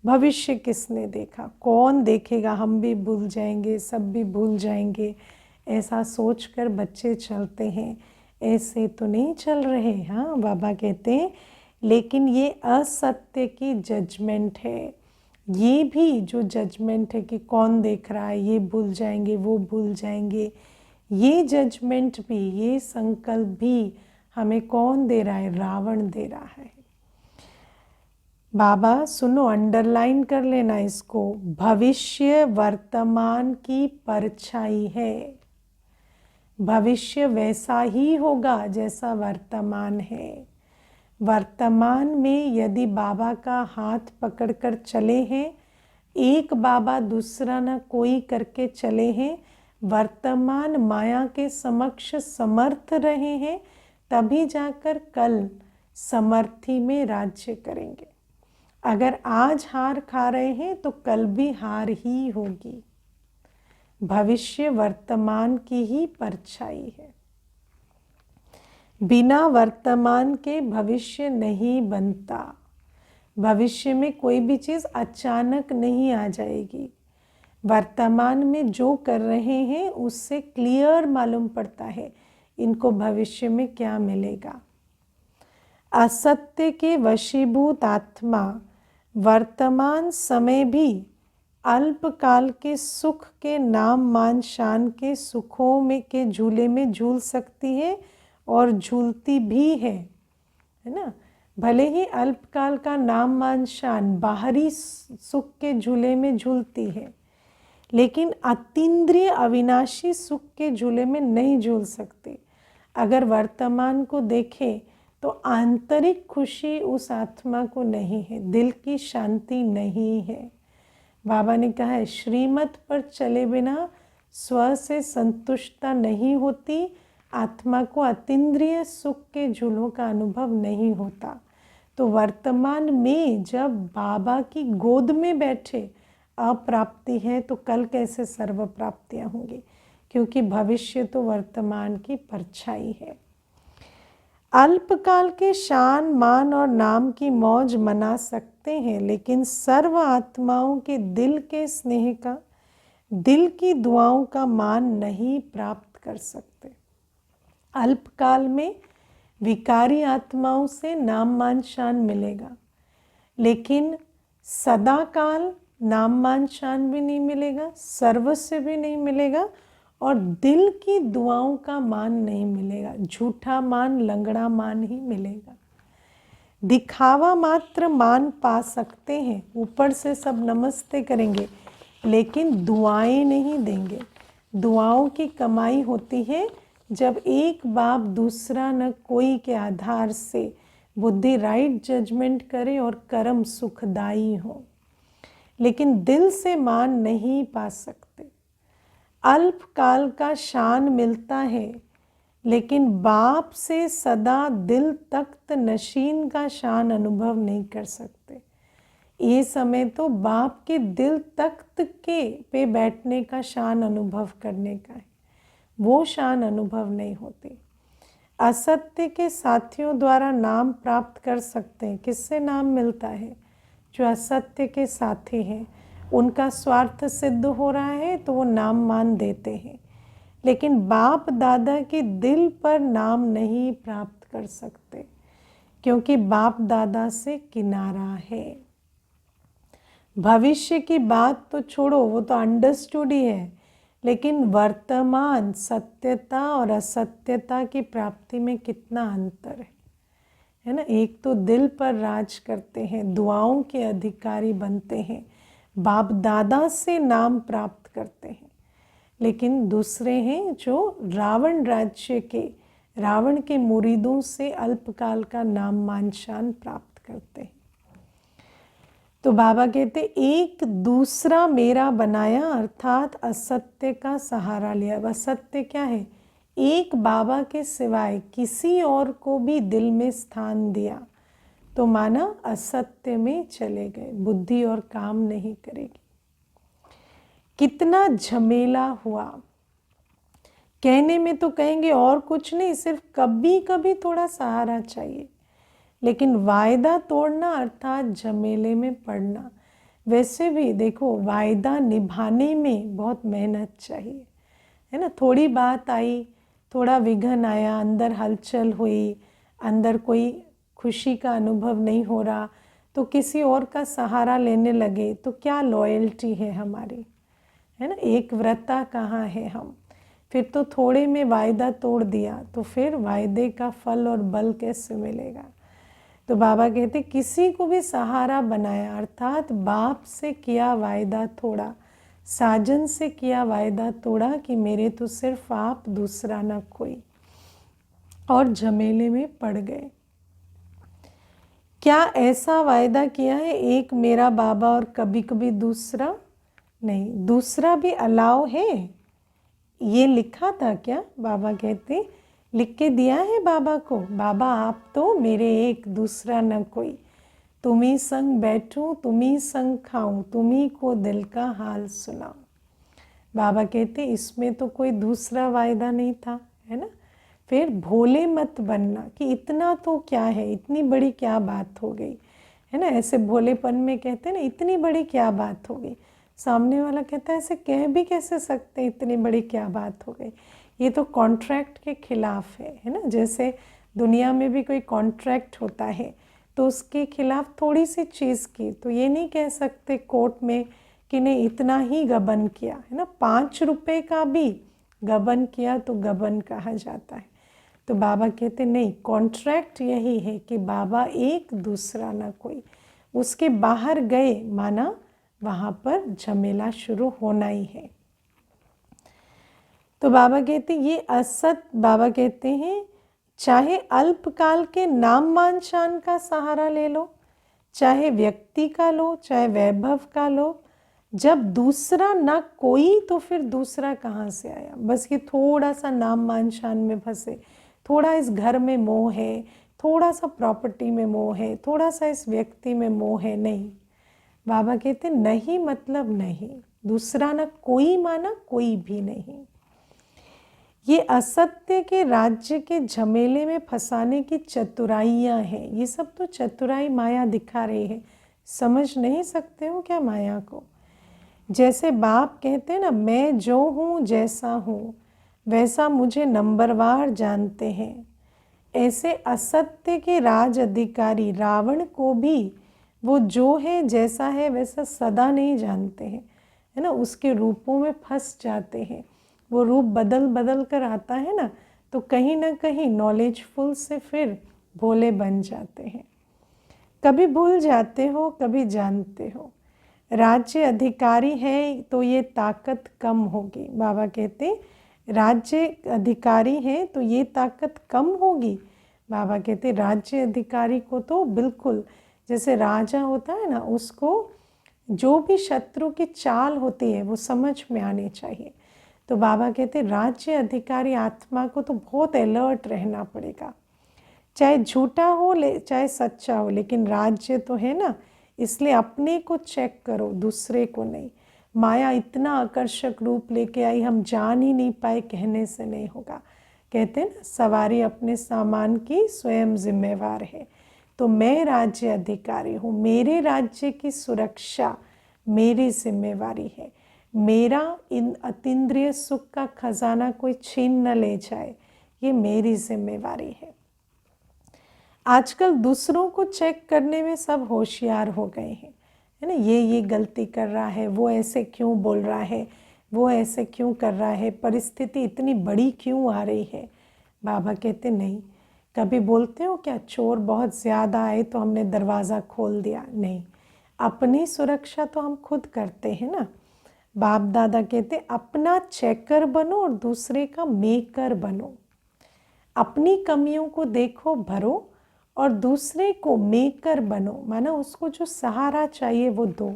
भविष्य किसने देखा, कौन देखेगा, हम भी भूल जाएंगे, सब भी भूल जाएंगे, ऐसा सोचकर बच्चे चलते हैं। ऐसे तो नहीं चल रहे। हाँ, बाबा कहते हैं लेकिन ये असत्य की जजमेंट है, ये भी जो जजमेंट है कि कौन देख रहा है, ये भूल जाएंगे, वो भूल जाएंगे, ये जजमेंट भी, ये संकल्प भी हमें कौन दे रहा है, रावण दे रहा है। बाबा सुनो, अंडरलाइन कर लेना इसको, भविष्य वर्तमान की परछाई है। भविष्य वैसा ही होगा जैसा वर्तमान है। वर्तमान में यदि बाबा का हाथ पकड़कर चले हैं, एक बाबा दूसरा न कोई करके चले हैं, वर्तमान माया के समक्ष समर्थ रहे हैं, तभी जाकर कल समर्थी में राज्य करेंगे। अगर आज हार खा रहे हैं तो कल भी हार ही होगी। भविष्य वर्तमान की ही परछाई है। बिना वर्तमान के भविष्य नहीं बनता। भविष्य में कोई भी चीज़ अचानक नहीं आ जाएगी। वर्तमान में जो कर रहे हैं उससे क्लियर मालूम पड़ता है इनको भविष्य में क्या मिलेगा। असत्य के वशीभूत आत्मा वर्तमान समय भी अल्पकाल के सुख के नाम मान शान के सुखों में के झूले में झूल सकती है और झूलती भी है ना। भले ही अल्पकाल का नाम मान शान बाहरी सुख के झूले में झूलती है, लेकिन अतीन्द्रिय अविनाशी सुख के झूले में नहीं झूल सकती। अगर वर्तमान को देखें तो आंतरिक खुशी उस आत्मा को नहीं है, दिल की शांति नहीं है। बाबा ने कहा है श्रीमत पर चले बिना स्व से संतुष्टता नहीं होती, आत्मा को अतीन्द्रिय सुख के झूलों का अनुभव नहीं होता। तो वर्तमान में जब बाबा की गोद में बैठे अप्राप्ति है तो कल कैसे सर्व प्राप्तियाँ होंगी, क्योंकि भविष्य तो वर्तमान की परछाई है। अल्पकाल के शान मान और नाम की मौज मना सकते हैं, लेकिन सर्व आत्माओं के दिल के स्नेह का, दिल की दुआओं का मान नहीं प्राप्त कर सकते। अल्पकाल में विकारी आत्माओं से नाम मान शान मिलेगा, लेकिन सदाकाल नाम मान शान भी नहीं मिलेगा, सर्व से भी नहीं मिलेगा और दिल की दुआओं का मान नहीं मिलेगा। झूठा मान, लंगड़ा मान ही मिलेगा। दिखावा मात्र मान पा सकते हैं, ऊपर से सब नमस्ते करेंगे लेकिन दुआएं नहीं देंगे। दुआओं की कमाई होती है जब एक बाप दूसरा न कोई के आधार से बुद्धि राइट जजमेंट करे और कर्म सुखदायी हो, लेकिन दिल से मान नहीं पा सकते। अल्पकाल का शान मिलता है, लेकिन बाप से सदा दिल तख्त नशीन का शान अनुभव नहीं कर सकते। ये समय तो बाप के दिल तख्त के पे बैठने का शान अनुभव करने का है, वो शान अनुभव नहीं होते। असत्य के साथियों द्वारा नाम प्राप्त कर सकते हैं। किससे नाम मिलता है? जो असत्य के साथी हैं, उनका स्वार्थ सिद्ध हो रहा है तो वो नाम मान देते हैं, लेकिन बाप दादा के दिल पर नाम नहीं प्राप्त कर सकते, क्योंकि बाप दादा से किनारा है। भविष्य की बात तो छोड़ो, वो तो अंडरस्टूड ही है, लेकिन वर्तमान सत्यता और असत्यता की प्राप्ति में कितना अंतर है ना। एक तो दिल पर राज करते हैं, दुआओं के अधिकारी बनते हैं, बाप दादा से नाम प्राप्त करते हैं, लेकिन दूसरे हैं जो रावण राज्य के, रावण के मुरीदों से अल्पकाल का नाम मान शान प्राप्त करते हैं। तो बाबा कहते एक दूसरा मेरा बनाया, अर्थात असत्य का सहारा लिया। असत्य क्या है? एक बाबा के सिवाय किसी और को भी दिल में स्थान दिया तो माना असत्य में चले गए, बुद्धि और काम नहीं करेगी। कितना झमेला हुआ। कहने में तो कहेंगे और कुछ नहीं, सिर्फ कभी कभी थोड़ा सहारा चाहिए, लेकिन वायदा तोड़ना अर्थात झमेले में पड़ना। वैसे भी देखो, वायदा निभाने में बहुत मेहनत चाहिए, है ना। थोड़ी बात आई, थोड़ा विघन आया, अंदर हलचल हुई, अंदर कोई खुशी का अनुभव नहीं हो रहा, तो किसी और का सहारा लेने लगे तो क्या लॉयल्टी है हमारी, है ना। एक व्रता कहाँ है हम। फिर तो थोड़े में वायदा तोड़ दिया तो फिर वायदे का फल और बल कैसे मिलेगा। तो बाबा कहते किसी को भी सहारा बनाया, अर्थात बाप से किया वायदा तोड़ा, साजन से किया वायदा तोड़ा कि मेरे तो सिर्फ आप, दूसरा ना कोई, और झमेले में पड़ गए। क्या ऐसा वायदा किया है एक मेरा बाबा और कभी कभी दूसरा? नहीं, दूसरा भी अलाउ है। ये लिखा था क्या? बाबा कहते लिख के दिया है बाबा को, बाबा आप तो मेरे एक, दूसरा न कोई, तुम्ही संग बैठूं, तुम्ही संग खाऊं, तुम्ही को दिल का हाल सुनाऊं। बाबा कहते इसमें तो कोई दूसरा वायदा नहीं था, है ना। फिर भोले मत बनना कि इतना तो क्या है, इतनी बड़ी क्या बात हो गई, है ना, ऐसे भोलेपन में कहते हैं ना इतनी बड़ी क्या बात हो गई, सामने वाला कहता है ऐसे कह भी कैसे सकते इतनी बड़ी क्या बात हो गई, ये तो कॉन्ट्रैक्ट के खिलाफ है ना। जैसे दुनिया में भी कोई कॉन्ट्रैक्ट होता है तो उसके खिलाफ थोड़ी सी चीज़ की तो ये नहीं कह सकते कोर्ट में कि ने इतना ही गबन किया, है ना, 5 रुपए का भी गबन किया तो गबन कहा जाता है। तो बाबा कहते नहीं, कॉन्ट्रैक्ट यही है कि बाबा एक दूसरा ना कोई, उसके बाहर गए माना वहाँ पर झमेला शुरू होना ही है। तो बाबा कहते ये असत, बाबा कहते हैं चाहे अल्पकाल के नाम मान शान का सहारा ले लो, चाहे व्यक्ति का लो, चाहे वैभव का लो, जब दूसरा ना कोई तो फिर दूसरा कहाँ से आया। बस ये थोड़ा सा नाम मान शान में फंसे, थोड़ा इस घर में मोह है, थोड़ा सा प्रॉपर्टी में मोह है, थोड़ा सा इस व्यक्ति में मोह है, नहीं। बाबा कहते नहीं मतलब नहीं, दूसरा ना कोई माना कोई भी नहीं। ये असत्य के राज्य के झमेले में फंसाने की चतुराइयाँ हैं, ये सब तो चतुराई माया दिखा रही है, समझ नहीं सकते हो क्या माया को। जैसे बाप कहते हैं ना, मैं जो हूँ जैसा हूँ वैसा मुझे नंबरवार जानते हैं, ऐसे असत्य के राज अधिकारी रावण को भी वो जो है जैसा है वैसा सदा नहीं जानते हैं, है ना, उसके रूपों में फंस जाते हैं। वो रूप बदल बदल कर आता है ना, तो कहीं ना कहीं नॉलेजफुल से फिर भोले बन जाते हैं। कभी भूल जाते हो कभी जानते हो, राज्य अधिकारी है तो ये ताकत कम होगी। बाबा कहते राज्य अधिकारी है तो ये ताकत कम होगी। बाबा कहते राज्य अधिकारी को तो बिल्कुल जैसे राजा होता है ना, उसको जो भी शत्रु की चाल होती है वो समझ में आनी चाहिए। तो बाबा कहते राज्य अधिकारी आत्मा को तो बहुत अलर्ट रहना पड़ेगा, चाहे झूठा हो चाहे सच्चा हो, लेकिन राज्य तो है ना, इसलिए अपने को चेक करो, दूसरे को नहीं। माया इतना आकर्षक रूप लेके आई, हम जान ही नहीं पाए, कहने से नहीं होगा। कहते हैं ना, सवारी अपने सामान की स्वयं जिम्मेवार है। तो मैं राज्य अधिकारी हूँ, मेरे राज्य की सुरक्षा मेरी जिम्मेवारी है। मेरा इन अतीन्द्रिय सुख का खजाना कोई छीन न ले जाए, ये मेरी जिम्मेवारी है। आजकल दूसरों को चेक करने में सब होशियार हो गए हैं, है ना, ये गलती कर रहा है, वो ऐसे क्यों बोल रहा है, वो ऐसे क्यों कर रहा है, परिस्थिति इतनी बड़ी क्यों आ रही है। बाबा कहते नहीं, कभी बोलते हो क्या चोर बहुत ज़्यादा आए तो हमने दरवाज़ा खोल दिया, नहीं, अपनी सुरक्षा तो हम खुद करते हैं ना। बाप दादा कहते अपना चेकर बनो और दूसरे का मेकर बनो। अपनी कमियों को देखो भरो और दूसरे को मेकर बनो, माना उसको जो सहारा चाहिए वो दो।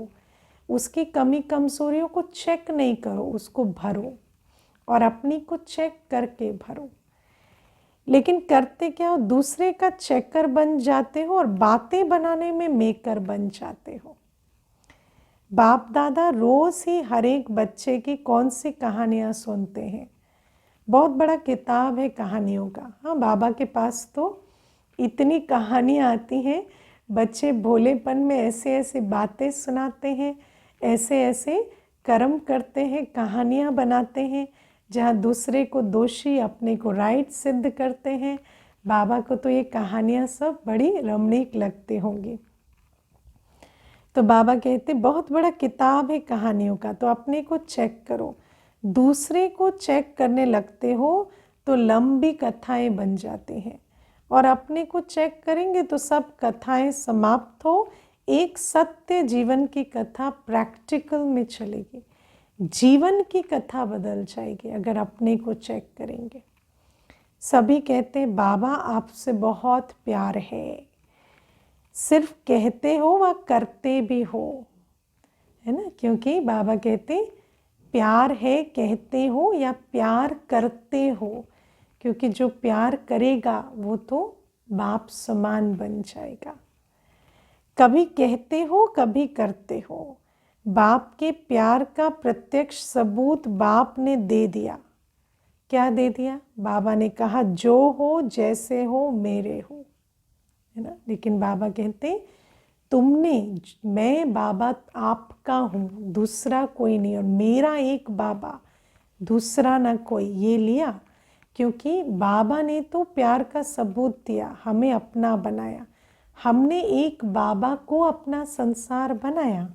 उसकी कमी कमजोरियों को चेक नहीं करो, उसको भरो और अपनी को चेक करके भरो। लेकिन करते क्या हो, दूसरे का चेकर बन जाते हो और बातें बनाने में मेकर बन जाते हो। बाप दादा रोज ही हर एक बच्चे की कौन सी कहानियाँ सुनते हैं, बहुत बड़ा किताब है कहानियों का। हाँ, बाबा के पास तो इतनी कहानियाँ आती हैं, बच्चे भोलेपन में ऐसे ऐसे बातें सुनाते हैं, ऐसे ऐसे कर्म करते हैं, कहानियाँ बनाते हैं जहाँ दूसरे को दोषी अपने को राइट सिद्ध करते हैं। बाबा को तो ये कहानियाँ सब बड़ी रमणीक लगती होंगी। तो बाबा कहते बहुत बड़ा किताब है कहानियों का, तो अपने को चेक करो। दूसरे को चेक करने लगते हो तो लंबी कथाएं बन जाती हैं, और अपने को चेक करेंगे तो सब कथाएं समाप्त हो, एक सत्य जीवन की कथा प्रैक्टिकल में चलेगी, जीवन की कथा बदल जाएगी अगर अपने को चेक करेंगे। सभी कहते हैं बाबा आपसे बहुत प्यार है, सिर्फ कहते हो व करते भी हो, है ना, क्योंकि बाबा कहते प्यार है कहते हो या प्यार करते हो, क्योंकि जो प्यार करेगा वो तो बाप समान बन जाएगा। कभी कहते हो कभी करते हो, बाप के प्यार का प्रत्यक्ष सबूत बाप ने दे दिया। क्या दे दिया? बाबा ने कहा जो हो जैसे हो मेरे हो, है ना। लेकिन बाबा कहते मैं बाबा आपका हूँ, दूसरा कोई नहीं, और मेरा एक बाबा, दूसरा ना कोई, ये लिया। क्योंकि बाबा ने तो प्यार का सबूत दिया, हमें अपना बनाया, हमने एक बाबा को अपना संसार बनाया।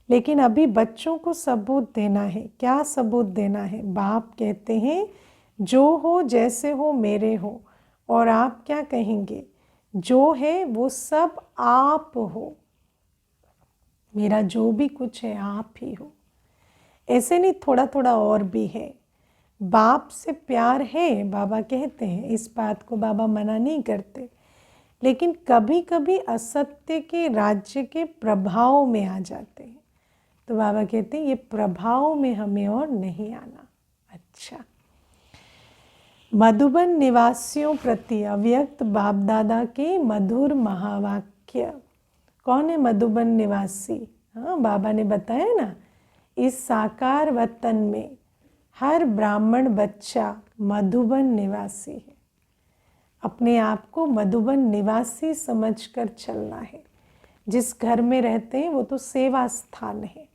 लेकिन अभी बच्चों को सबूत देना है। क्या सबूत देना है? बाप कहते हैं जो हो जैसे हो मेरे हो, और आप क्या कहेंगे? जो है वो सब आप हो, मेरा जो भी कुछ है आप ही हो। ऐसे नहीं, थोड़ा थोड़ा और भी है। बाप से प्यार है, बाबा कहते हैं, इस बात को बाबा मना नहीं करते। लेकिन कभी कभी असत्य के राज्य के प्रभाव में आ जाते हैं, तो बाबा कहते हैं ये प्रभाव में हमें और नहीं आना। अच्छा, मधुबन निवासियों प्रति अव्यक्त बाप दादा के मधुर महावाक्य। कौन है मधुबन निवासी? हाँ, बाबा ने बताया ना, इस साकार वतन में हर ब्राह्मण बच्चा मधुबन निवासी है। अपने आप को मधुबन निवासी समझकर चलना है। जिस घर में रहते हैं वो तो सेवा स्थान है,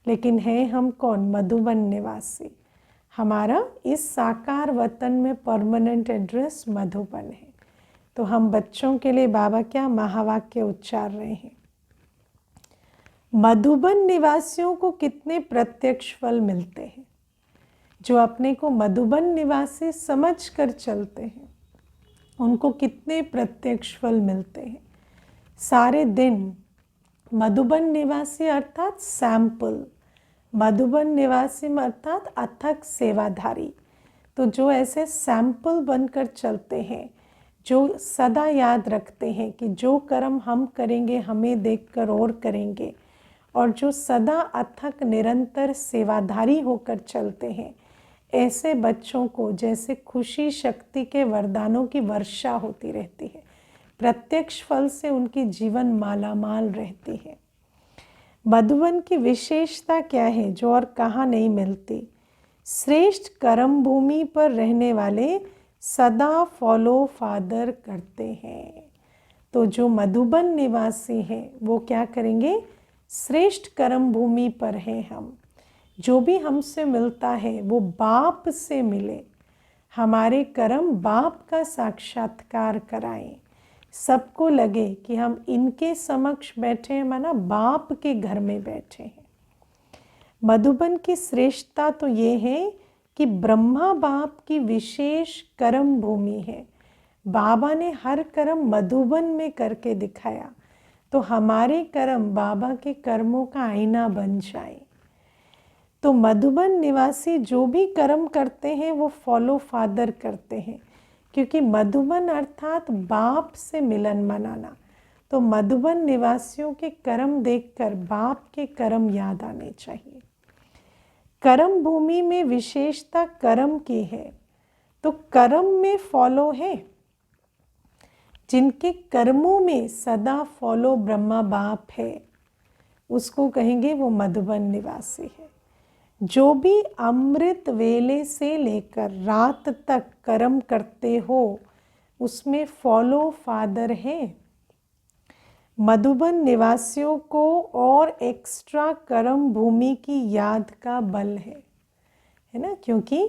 लेकिन है हम कौन? मधुबन निवासी। हमारा इस साकार वतन में परमानेंट एड्रेस मधुबन है। तो हम बच्चों के लिए बाबा क्या महावाक्य उच्चार रहे हैं? मधुबन निवासियों को कितने प्रत्यक्ष फल मिलते हैं? जो अपने को मधुबन निवासी समझ कर चलते हैं उनको कितने प्रत्यक्ष फल मिलते हैं? सारे दिन मधुबन निवासी अर्थात सैंपल, मधुबन निवासी अर्थात अथक सेवाधारी। तो जो ऐसे सैंपल बनकर चलते हैं, जो सदा याद रखते हैं कि जो कर्म हम करेंगे हमें देखकर और करेंगे, और जो सदा अथक निरंतर सेवाधारी होकर चलते हैं, ऐसे बच्चों को जैसे खुशी शक्ति के वरदानों की वर्षा होती रहती है, प्रत्यक्ष फल से उनकी जीवन मालामाल रहती है। मधुबन की विशेषता क्या है जो और कहाँ नहीं मिलती? श्रेष्ठ कर्म भूमि पर रहने वाले सदा फॉलो फादर करते हैं। तो जो मधुबन निवासी हैं वो क्या करेंगे? श्रेष्ठ कर्म भूमि पर हैं हम। जो भी हमसे मिलता है वो बाप से मिले, हमारे कर्म बाप का साक्षात्कार कराएं। सबको लगे कि हम इनके समक्ष बैठे हैं, माना बाप के घर में बैठे हैं। मधुबन की श्रेष्ठता तो ये है कि ब्रह्मा बाप की विशेष कर्म भूमि है। बाबा ने हर कर्म मधुबन में करके दिखाया, तो हमारे कर्म बाबा के कर्मों का आईना बन जाए। तो मधुबन निवासी जो भी कर्म करते हैं वो फॉलो फादर करते हैं, क्योंकि मधुबन अर्थात बाप से मिलन मनाना। तो मधुबन निवासियों के कर्म देखकर बाप के कर्म याद आने चाहिए। कर्म भूमि में विशेषता कर्म की है, तो कर्म में फॉलो है। जिनके कर्मों में सदा फॉलो ब्रह्मा बाप है उसको कहेंगे वो मधुबन निवासी है। जो भी अमृत वेले से लेकर रात तक कर्म करते हो उसमें फॉलो फादर है। मधुबन निवासियों को और एक्स्ट्रा कर्म भूमि की याद का बल है ना, क्योंकि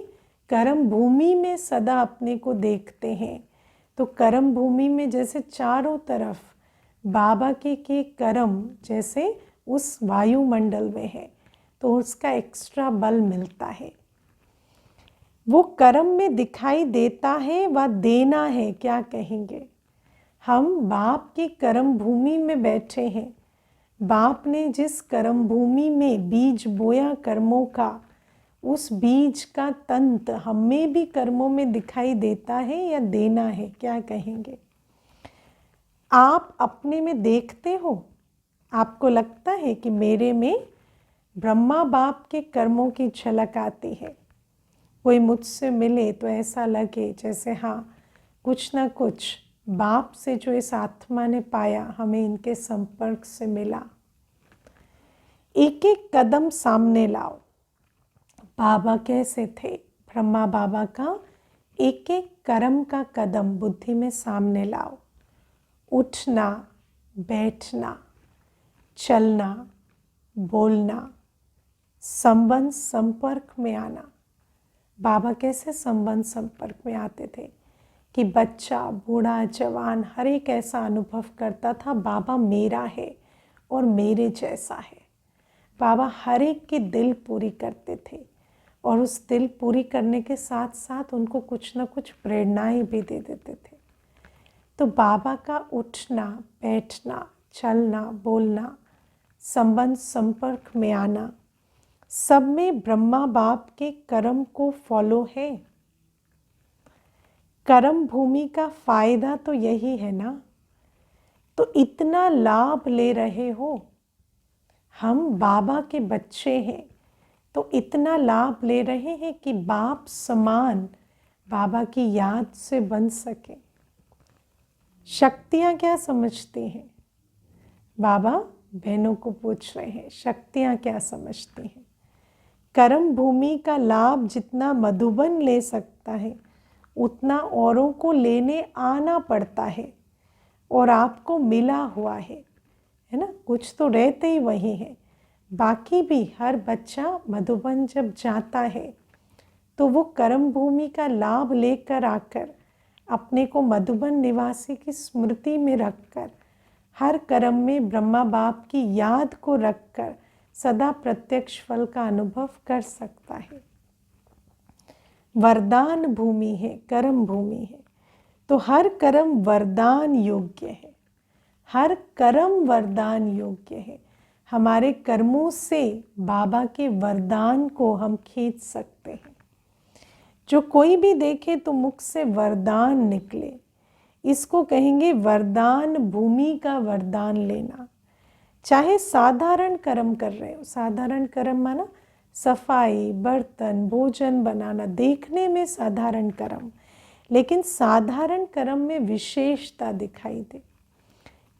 कर्म भूमि में सदा अपने को देखते हैं। तो कर्म भूमि में जैसे चारों तरफ बाबा के कर्म जैसे उस वायुमंडल में है, तो उसका एक्स्ट्रा बल मिलता है। वो कर्म में दिखाई देता है व देना है। क्या कहेंगे? हम बाप की कर्म भूमि में बैठे हैं। बाप ने जिस कर्म भूमि में बीज बोया कर्मों का, उस बीज का तंत्र हमें भी कर्मों में दिखाई देता है या देना है? क्या कहेंगे? आप अपने में देखते हो? आपको लगता है कि मेरे में ब्रह्मा बाप के कर्मों की झलक आती है? कोई मुझसे मिले तो ऐसा लगे जैसे हाँ, कुछ ना कुछ बाप से जो इस आत्मा ने पाया हमें इनके संपर्क से मिला। एक एक कदम सामने लाओ। बाबा कैसे थे? ब्रह्मा बाबा का एक एक कर्म का कदम बुद्धि में सामने लाओ। उठना, बैठना, चलना, बोलना, संबंध संपर्क में आना। बाबा कैसे संबंध संपर्क में आते थे कि बच्चा, बूढ़ा, जवान हर एक ऐसा अनुभव करता था बाबा मेरा है और मेरे जैसा है। बाबा हर एक की दिल पूरी करते थे और उस दिल पूरी करने के साथ साथ उनको कुछ ना कुछ प्रेरणाएं भी दे देते थे। तो बाबा का उठना, बैठना, चलना, बोलना, संबंध संपर्क में आना, सब में ब्रह्मा बाप के कर्म को फॉलो है। कर्म भूमि का फायदा तो यही है ना। तो इतना लाभ ले रहे हो, हम बाबा के बच्चे हैं तो इतना लाभ ले रहे हैं कि बाप समान बाबा की याद से बन सके। शक्तियाँ क्या समझती हैं? बाबा बहनों को पूछ रहे हैं, शक्तियाँ क्या समझती हैं? कर्म भूमि का लाभ जितना मधुबन ले सकता है उतना औरों को लेने आना पड़ता है और आपको मिला हुआ है ना। कुछ तो रहते ही वही है। बाकी भी हर बच्चा मधुबन जब जाता है तो वो कर्म भूमि का लाभ लेकर आकर अपने को मधुबन निवासी की स्मृति में रखकर हर कर्म में ब्रह्मा बाप की याद को रखकर सदा प्रत्यक्ष फल का अनुभव कर सकता है। वरदान भूमि है, कर्म भूमि है, तो हर कर्म वरदान योग्य है। हर कर्म वरदान योग्य है। हमारे कर्मों से बाबा के वरदान को हम खींच सकते हैं। जो कोई भी देखे तो मुख से वरदान निकले, इसको कहेंगे वरदान भूमि का वरदान लेना। चाहे साधारण कर्म कर रहे हो, साधारण कर्म माना सफाई, बर्तन, भोजन बनाना, देखने में साधारण कर्म, लेकिन साधारण कर्म में विशेषता दिखाई दे।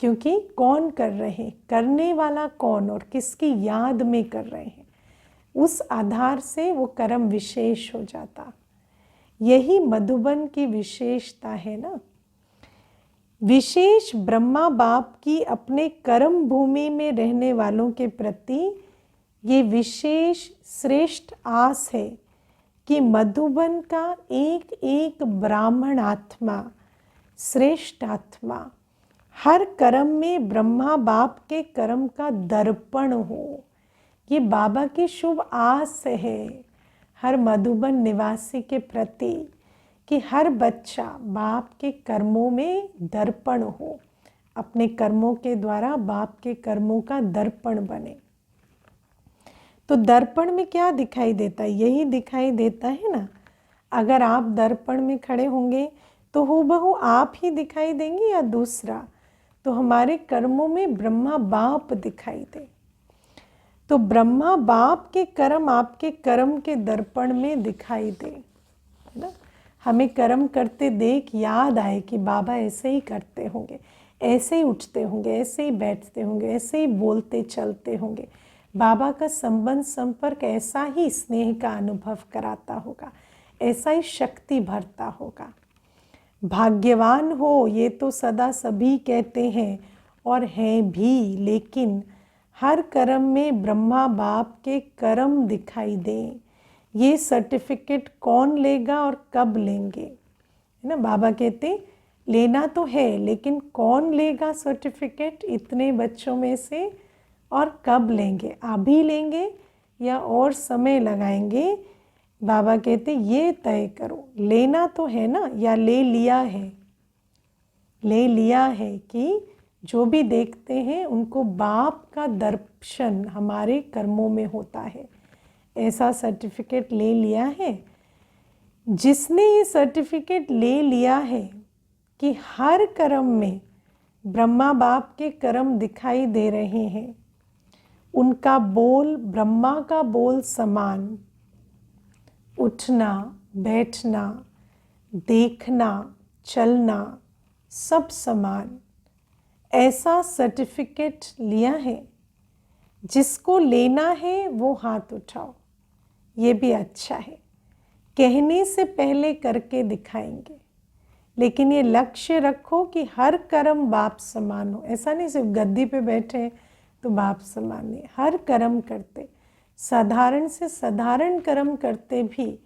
क्योंकि कौन कर रहे हैं, करने वाला कौन और किसकी याद में कर रहे हैं, उस आधार से वो कर्म विशेष हो जाता। यही मधुबन की विशेषता है ना। विशेष ब्रह्मा बाप की अपने कर्म भूमि में रहने वालों के प्रति ये विशेष श्रेष्ठ आस है कि मधुबन का एक एक ब्राह्मण आत्मा, श्रेष्ठ आत्मा, हर कर्म में ब्रह्मा बाप के कर्म का दर्पण हो। ये बाबा की शुभ आस है हर मधुबन निवासी के प्रति कि हर बच्चा बाप के कर्मों में दर्पण हो, अपने कर्मों के द्वारा बाप के कर्मों का दर्पण बने। तो दर्पण में क्या दिखाई देता है? यही दिखाई देता है ना। अगर आप दर्पण में खड़े होंगे तो हूबहू आप ही दिखाई देंगे या दूसरा? तो हमारे कर्मों में ब्रह्मा बाप दिखाई दे, तो ब्रह्मा बाप के कर्म आपके कर्म के दर्पण में दिखाई दे, है ना। हमें कर्म करते देख याद आए कि बाबा ऐसे ही करते होंगे, ऐसे ही उठते होंगे, ऐसे ही बैठते होंगे, ऐसे ही बोलते चलते होंगे। बाबा का संबंध संपर्क ऐसा ही स्नेह का अनुभव कराता होगा, ऐसा ही शक्ति भरता होगा। भाग्यवान हो ये तो सदा सभी कहते हैं और हैं भी, लेकिन हर कर्म में ब्रह्मा बाप के कर्म दिखाई दें। ये सर्टिफिकेट कौन लेगा और कब लेंगे, है ना। बाबा कहते लेना तो है, लेकिन कौन लेगा सर्टिफिकेट इतने बच्चों में से और कब लेंगे? अभी लेंगे या और समय लगाएंगे? बाबा कहते ये तय करो, लेना तो है ना, या ले लिया है। ले लिया है कि जो भी देखते हैं उनको बाप का दर्शन हमारे कर्मों में होता है, ऐसा सर्टिफिकेट ले लिया है। जिसने ये सर्टिफिकेट ले लिया है कि हर कर्म में ब्रह्मा बाप के कर्म दिखाई दे रहे हैं, उनका बोल ब्रह्मा का बोल समान, उठना, बैठना, देखना, चलना सब समान, ऐसा सर्टिफिकेट लिया है। जिसको लेना है वो हाथ उठाओ, ये भी अच्छा है। कहने से पहले करके दिखाएंगे, लेकिन ये लक्ष्य रखो कि हर कर्म बाप समान हो। ऐसा नहीं सिर्फ गद्दी पे बैठे तो बाप समान नहीं, हर कर्म करते, साधारण से साधारण कर्म करते भी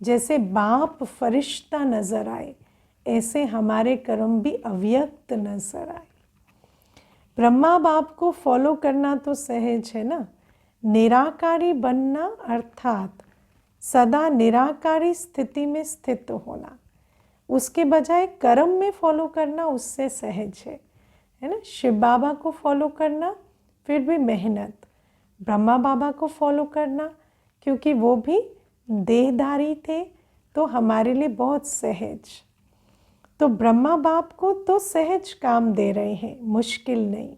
जैसे बाप फरिश्ता नजर आए, ऐसे हमारे कर्म भी अव्यक्त नजर आए। ब्रह्मा बाप को फॉलो करना तो सहज है ना, निराकारी बनना अर्थात सदा निराकारी स्थिति में स्थित होना, उसके बजाय कर्म में फॉलो करना उससे सहज है ना। शिव बाबा को फॉलो करना फिर भी मेहनत, ब्रह्मा बाबा को फॉलो करना क्योंकि वो भी देहधारी थे तो हमारे लिए बहुत सहज। तो ब्रह्मा बाप को तो सहज काम दे रहे हैं, मुश्किल नहीं।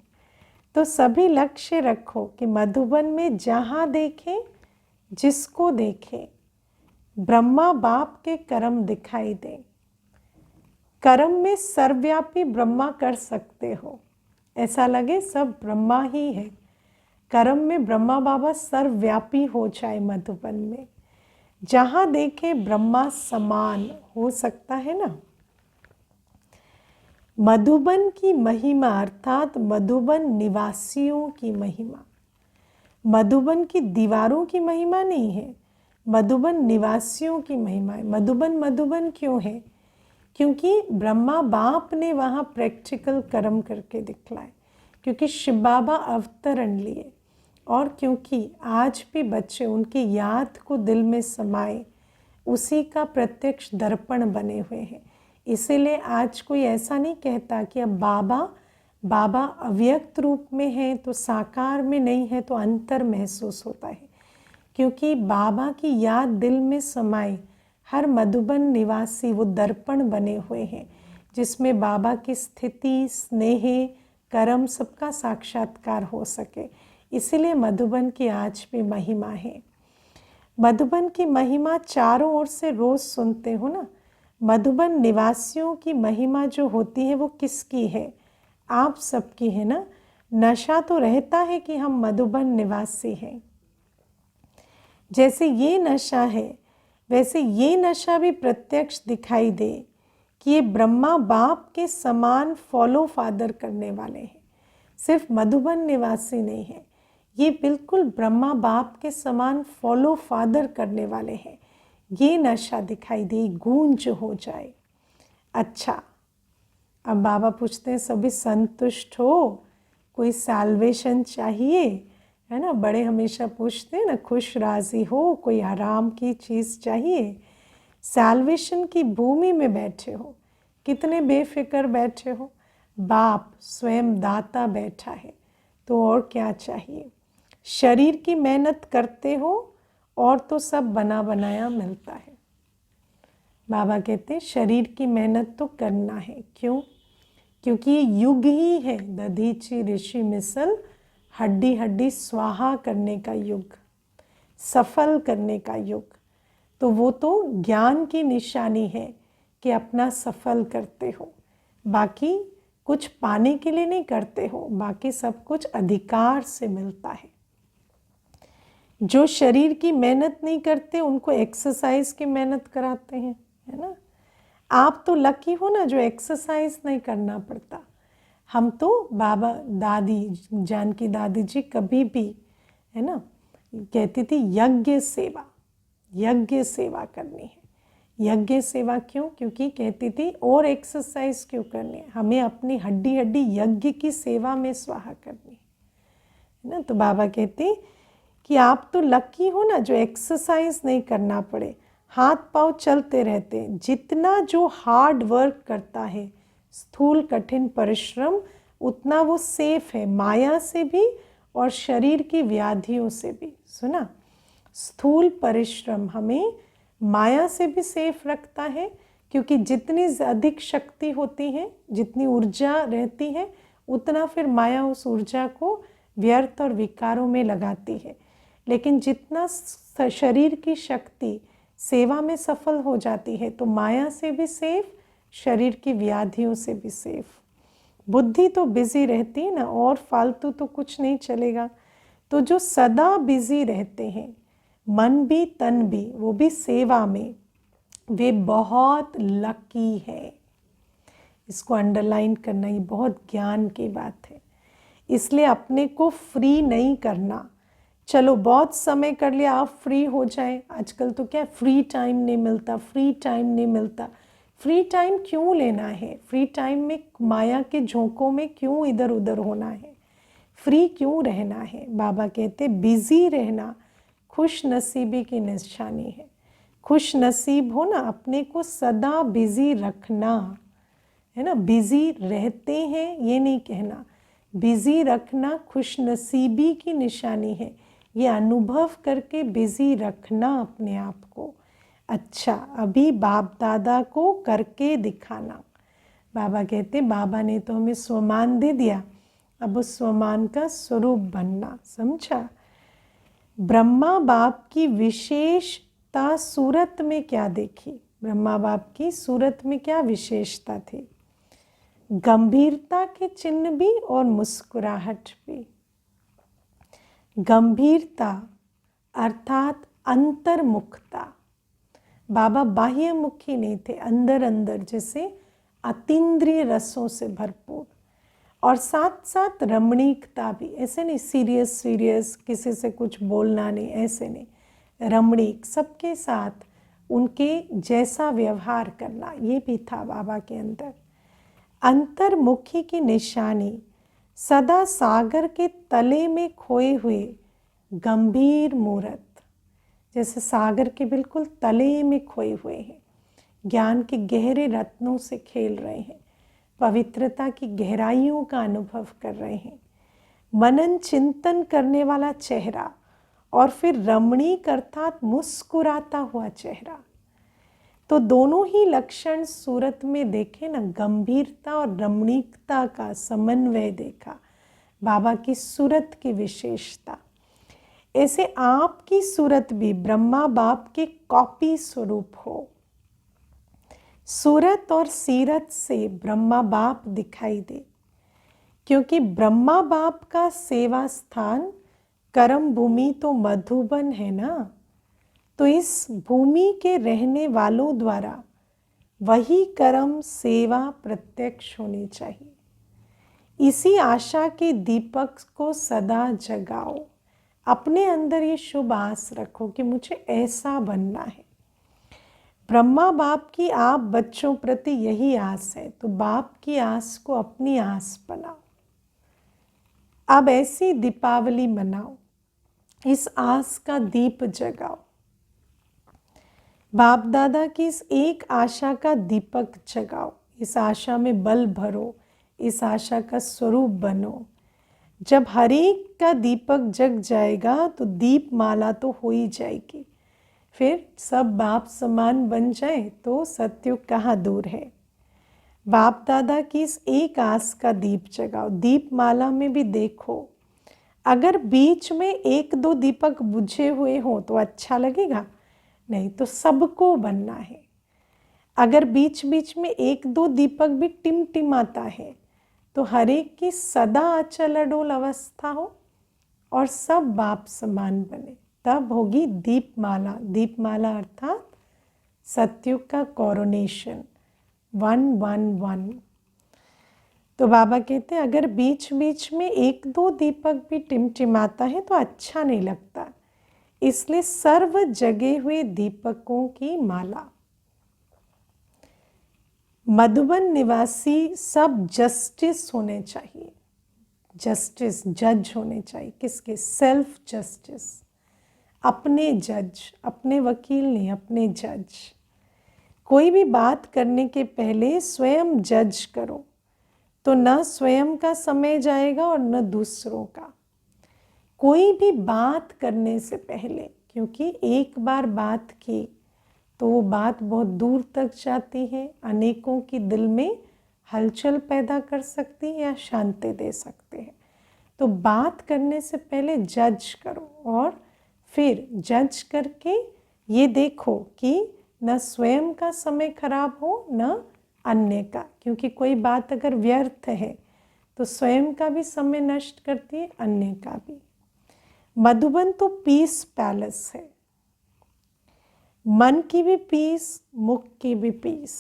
तो सभी लक्ष्य रखो कि मधुबन में जहाँ देखें, जिसको देखें, ब्रह्मा बाप के कर्म दिखाई दें। कर्म में सर्वव्यापी ब्रह्मा कर सकते हो, ऐसा लगे सब ब्रह्मा ही है। कर्म में ब्रह्मा बाबा सर्वव्यापी हो जाए मधुबन में, जहाँ देखे ब्रह्मा समान हो सकता है ना। मधुबन की महिमा अर्थात मधुबन निवासियों की महिमा, मधुबन की दीवारों की महिमा नहीं है, मधुबन निवासियों की महिमा है। मधुबन मधुबन क्यों है? क्योंकि ब्रह्मा बाप ने वहाँ प्रैक्टिकल कर्म करके दिखलाए, क्योंकि शिव बाबा अवतरण लिए, और क्योंकि आज भी बच्चे उनकी याद को दिल में समाए उसी का प्रत्यक्ष दर्पण बने हुए हैं। इसीलिए आज कोई ऐसा नहीं कहता कि अब बाबा अव्यक्त रूप में है तो साकार में नहीं है, तो अंतर महसूस होता है। क्योंकि बाबा की याद दिल में समाए हर मधुबन निवासी वो दर्पण बने हुए हैं, जिसमें बाबा की स्थिति, स्नेह, कर्म सबका साक्षात्कार हो सके। इसीलिए मधुबन की आज भी महिमा है। मधुबन की महिमा चारों ओर से रोज सुनते हो ना। मधुबन निवासियों की महिमा जो होती है वो किसकी है? आप सबकी है ना। नशा तो रहता है कि हम मधुबन निवासी हैं, जैसे ये नशा है वैसे ये नशा भी प्रत्यक्ष दिखाई दे कि ये ब्रह्मा बाप के समान फॉलो फादर करने वाले हैं। सिर्फ मधुबन निवासी नहीं है, ये बिल्कुल ब्रह्मा बाप के समान फॉलो फादर करने वाले हैं। ये नशा दिखाई दे, गूंज हो जाए। अच्छा, अब बाबा पूछते हैं सभी संतुष्ट हो? कोई सैल्वेशन चाहिए, है ना। बड़े हमेशा पूछते हैं ना, खुश राजी हो, कोई आराम की चीज़ चाहिए। सैल्वेशन की भूमि में बैठे हो, कितने बेफिक्र बैठे हो। बाप स्वयं दाता बैठा है, तो और क्या चाहिए। शरीर की मेहनत करते हो और तो सब बना बनाया मिलता है। बाबा कहते हैं शरीर की मेहनत तो करना है। क्यों? क्योंकि ये युग ही है दधीची ऋषि मिसल, हड्डी हड्डी स्वाहा करने का युग, सफल करने का युग। तो वो तो ज्ञान की निशानी है कि अपना सफल करते हो। बाकी कुछ पाने के लिए नहीं करते हो, बाकी सब कुछ अधिकार से मिलता है। जो शरीर की मेहनत नहीं करते उनको एक्सरसाइज की मेहनत कराते हैं, है ना। आप तो लकी हो ना जो एक्सरसाइज नहीं करना पड़ता। हम तो बाबा दादी जानकी दादी जी कभी भी, है ना, कहती थी यज्ञ सेवा करनी है। यज्ञ सेवा क्यों? क्योंकि कहती थी और एक्सरसाइज क्यों करनी है, हमें अपनी हड्डी हड्डी यज्ञ की सेवा में स्वाहा करनी है ना। तो बाबा कहते कि आप तो लकी हो ना जो एक्सरसाइज नहीं करना पड़े, हाथ पांव चलते रहते हैं। जितना जो हार्ड वर्क करता है, स्थूल कठिन परिश्रम, उतना वो सेफ है माया से भी और शरीर की व्याधियों से भी। सुना, स्थूल परिश्रम हमें माया से भी सेफ रखता है, क्योंकि जितनी अधिक शक्ति होती है, जितनी ऊर्जा रहती है, उतना फिर माया उस ऊर्जा को व्यर्थ और विकारों में लगाती है। लेकिन जितना शरीर की शक्ति सेवा में सफल हो जाती है, तो माया से भी सेफ, शरीर की व्याधियों से भी सेफ। बुद्धि तो बिजी रहती है ना, और फालतू तो कुछ नहीं चलेगा। तो जो सदा बिजी रहते हैं, मन भी तन भी, वो भी सेवा में, वे बहुत लकी है। इसको अंडरलाइन करना, ये बहुत ज्ञान की बात है। इसलिए अपने को फ्री नहीं करना। चलो बहुत समय कर लिया, आप फ्री हो जाए। आजकल तो क्या फ्री टाइम नहीं मिलता, फ्री टाइम नहीं मिलता। फ्री टाइम क्यों लेना है? फ्री टाइम में माया के झोंकों में क्यों इधर उधर होना है? फ्री क्यों रहना है? बाबा कहते बिजी रहना खुश नसीबी की निशानी है। खुश नसीब हो ना, अपने को सदा बिजी रखना है ना। बिजी रहते हैं ये नहीं कहना, बिजी रखना खुश नसीबी की निशानी है। ये अनुभव करके बिजी रखना अपने आप को। अच्छा, अभी बाप दादा को करके दिखाना। बाबा कहते बाबा ने तो हमें स्वमान दे दिया, अब उस स्वमान का स्वरूप बनना। समझा? ब्रह्मा बाप की विशेषता सूरत में क्या देखी? ब्रह्मा बाप की सूरत में क्या विशेषता थी? गंभीरता के चिन्ह भी और मुस्कुराहट भी। गंभीरता अर्थात अंतर्मुखता। बाबा बाह्य मुखी नहीं थे, अंदर अंदर जैसे अतीन्द्रिय रसों से भरपूर। और साथ साथ रमणीकता भी, ऐसे नहीं सीरियस सीरियस किसी से कुछ बोलना नहीं, ऐसे नहीं। रमणीक, सबके साथ उनके जैसा व्यवहार करना, ये भी था बाबा के अंदर। अंतर्मुखी की निशानी सदा सागर के तले में खोए हुए गंभीर मूर्त, जैसे सागर के बिल्कुल तले में खोए हुए हैं, ज्ञान के गहरे रत्नों से खेल रहे हैं, पवित्रता की गहराइयों का अनुभव कर रहे हैं। मनन चिंतन करने वाला चेहरा और फिर रमणीक अर्थात मुस्कुराता हुआ चेहरा। तो दोनों ही लक्षण सूरत में देखे ना, गंभीरता और रमणीकता का समन्वय देखा, बाबा की सूरत की विशेषता। ऐसे आपकी सूरत भी ब्रह्मा बाप के कॉपी स्वरूप हो। सूरत और सीरत से ब्रह्मा बाप दिखाई दे, क्योंकि ब्रह्मा बाप का सेवा स्थान कर्म भूमि तो मधुबन है ना। तो इस भूमि के रहने वालों द्वारा वही कर्म सेवा प्रत्यक्ष होनी चाहिए। इसी आशा के दीपक को सदा जगाओ। अपने अंदर ये शुभ आस रखो कि मुझे ऐसा बनना है। ब्रह्मा बाप की आप बच्चों प्रति यही आस है, तो बाप की आस को अपनी आस बनाओ। अब ऐसी दीपावली मनाओ, इस आस का दीप जगाओ। बाप दादा की इस एक आशा का दीपक जगाओ, इस आशा में बल भरो, इस आशा का स्वरूप बनो। जब हर एक का दीपक जग जाएगा तो दीप माला तो हो ही जाएगी। फिर सब बाप समान बन जाए तो सत्युग कहाँ दूर है। बाप दादा की इस एक आस का दीप जगाओ। दीप माला में भी देखो, अगर बीच में एक दो दीपक बुझे हुए हों तो अच्छा लगेगा? नहीं, तो सबको बनना है। अगर बीच बीच में एक दो दीपक भी टिमटिमाता है तो हर एक की सदा अचल अडोल अवस्था हो और सब बाप समान बने, तब होगी दीपमाला। दीपमाला अर्थात सत्युग का कोरोनेशन, 111। तो बाबा कहते हैं अगर बीच बीच में एक दो दीपक भी टिमटिमाता है तो अच्छा नहीं लगता, इसलिए सर्व जगे हुए दीपकों की माला। मधुबन निवासी सब जस्टिस होने चाहिए। जस्टिस, जज होने चाहिए। किसके? सेल्फ जस्टिस, अपने जज, अपने वकील नहीं, अपने जज। कोई भी बात करने के पहले स्वयं जज करो, तो न स्वयं का समय जाएगा और न दूसरों का। कोई भी बात करने से पहले, क्योंकि एक बार बात की तो वो बात बहुत दूर तक जाती है, अनेकों की दिल में हलचल पैदा कर सकती है या शांति दे सकते हैं। तो बात करने से पहले जज करो और फिर जज करके ये देखो कि न स्वयं का समय खराब हो न अन्य का, क्योंकि कोई बात अगर व्यर्थ है तो स्वयं का भी समय नष्ट करती है, अन्य का भी। मधुबन तो पीस पैलेस है, मन की भी पीस, मुख की भी पीस।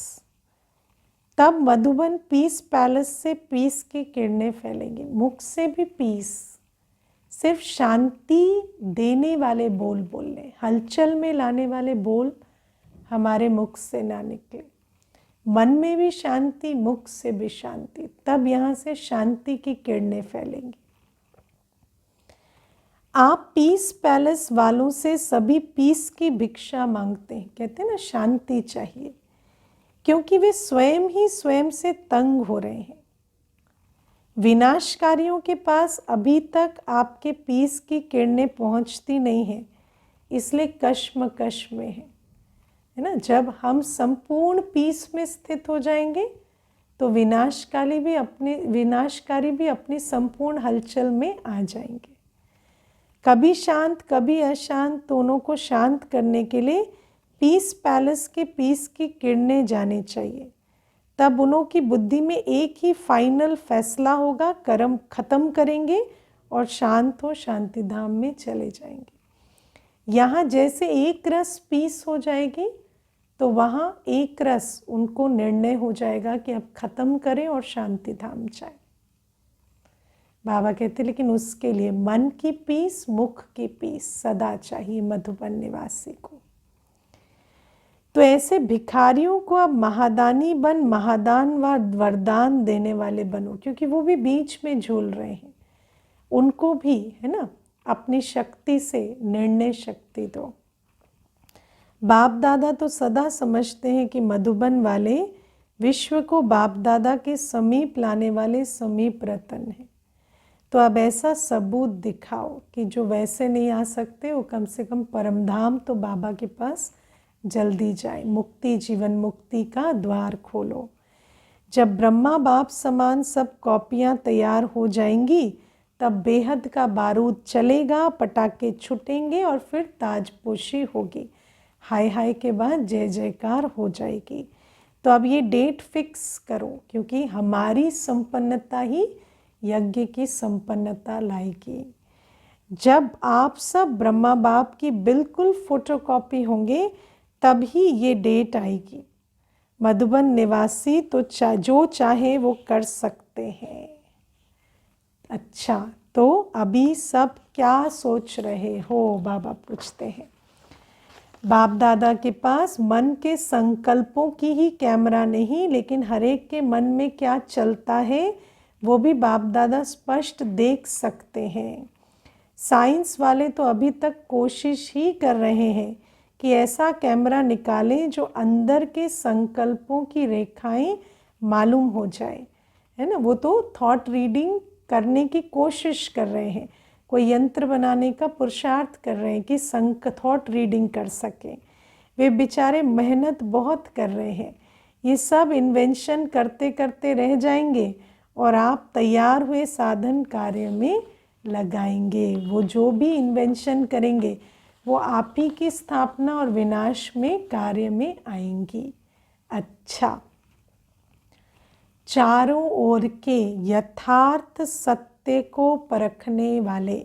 तब मधुबन पीस पैलेस से पीस की किरणें फैलेंगी। मुख से भी पीस, सिर्फ शांति देने वाले बोल बोलने, हलचल में लाने वाले बोल हमारे मुख से ना निकले। मन में भी शांति, मुख से भी शांति, तब यहाँ से शांति की किरणें फैलेंगी। आप पीस पैलेस वालों से सभी पीस की भिक्षा मांगते हैं, कहते हैं ना शांति चाहिए, क्योंकि वे स्वयं ही स्वयं से तंग हो रहे हैं। विनाशकारियों के पास अभी तक आपके पीस की किरणें पहुंचती नहीं है, इसलिए कश्मकश में है ना। जब हम संपूर्ण पीस में स्थित हो जाएंगे तो विनाशकारी भी अपनी संपूर्ण हलचल में आ जाएंगे। कभी शांत कभी अशांत, दोनों को शांत करने के लिए पीस पैलेस के पीस की किरणें जानी चाहिए। तब उन्हों की बुद्धि में एक ही फाइनल फैसला होगा, कर्म खत्म करेंगे और शांत हो शांति धाम में चले जाएंगे। यहाँ जैसे एक रस पीस हो जाएगी तो वहाँ एक रस उनको निर्णय हो जाएगा कि अब खत्म करें और शांति धाम जाए। बाबा कहते लेकिन उसके लिए मन की पीस, मुख की पीस सदा चाहिए मधुबन निवासी को। तो ऐसे भिखारियों को अब महादानी बन महादान व वरदान देने वाले बनो, क्योंकि वो भी बीच में झूल रहे हैं। उनको भी है ना अपनी शक्ति से निर्णय शक्ति दो। बाप दादा तो सदा समझते हैं कि मधुबन वाले विश्व को बाप दादा के समीप लाने वाले समीप रतन हैं। तो अब ऐसा सबूत दिखाओ कि जो वैसे नहीं आ सकते वो कम से कम परमधाम तो बाबा के पास जल्दी जाए। मुक्ति, जीवन मुक्ति का द्वार खोलो। जब ब्रह्मा बाप समान सब कॉपियाँ तैयार हो जाएंगी तब बेहद का बारूद चलेगा, पटाखे छूटेंगे और फिर ताजपोशी होगी। हाय हाय के बाद जय जयकार हो जाएगी। तो अब ये डेट फिक्स करो, क्योंकि हमारी संपन्नता ही यज्ञ की संपन्नता लाएगी। जब आप सब ब्रह्मा बाप की बिल्कुल फोटोकॉपी होंगे तब ही ये डेट आएगी। मधुबन निवासी तो जो चाहे वो कर सकते हैं। अच्छा, तो अभी सब क्या सोच रहे हो, बाबा पूछते हैं। बाप दादा के पास मन के संकल्पों की ही कैमरा नहीं, लेकिन हर एक के मन में क्या चलता है वो भी बाप दादा स्पष्ट देख सकते हैं। साइंस वाले तो अभी तक कोशिश ही कर रहे हैं कि ऐसा कैमरा निकालें जो अंदर के संकल्पों की रेखाएं मालूम हो जाए, है ना। वो तो थॉट रीडिंग करने की कोशिश कर रहे हैं, कोई यंत्र बनाने का पुरुषार्थ कर रहे हैं कि थॉट रीडिंग कर सकें। वे बेचारे मेहनत बहुत कर रहे हैं। ये सब इन्वेंशन करते करते रह जाएंगे और आप तैयार हुए साधन कार्य में लगाएंगे। वो जो भी इन्वेंशन करेंगे वो आप ही की स्थापना और विनाश में कार्य में आएंगी। अच्छा, चारों ओर के यथार्थ सत्य को परखने वाले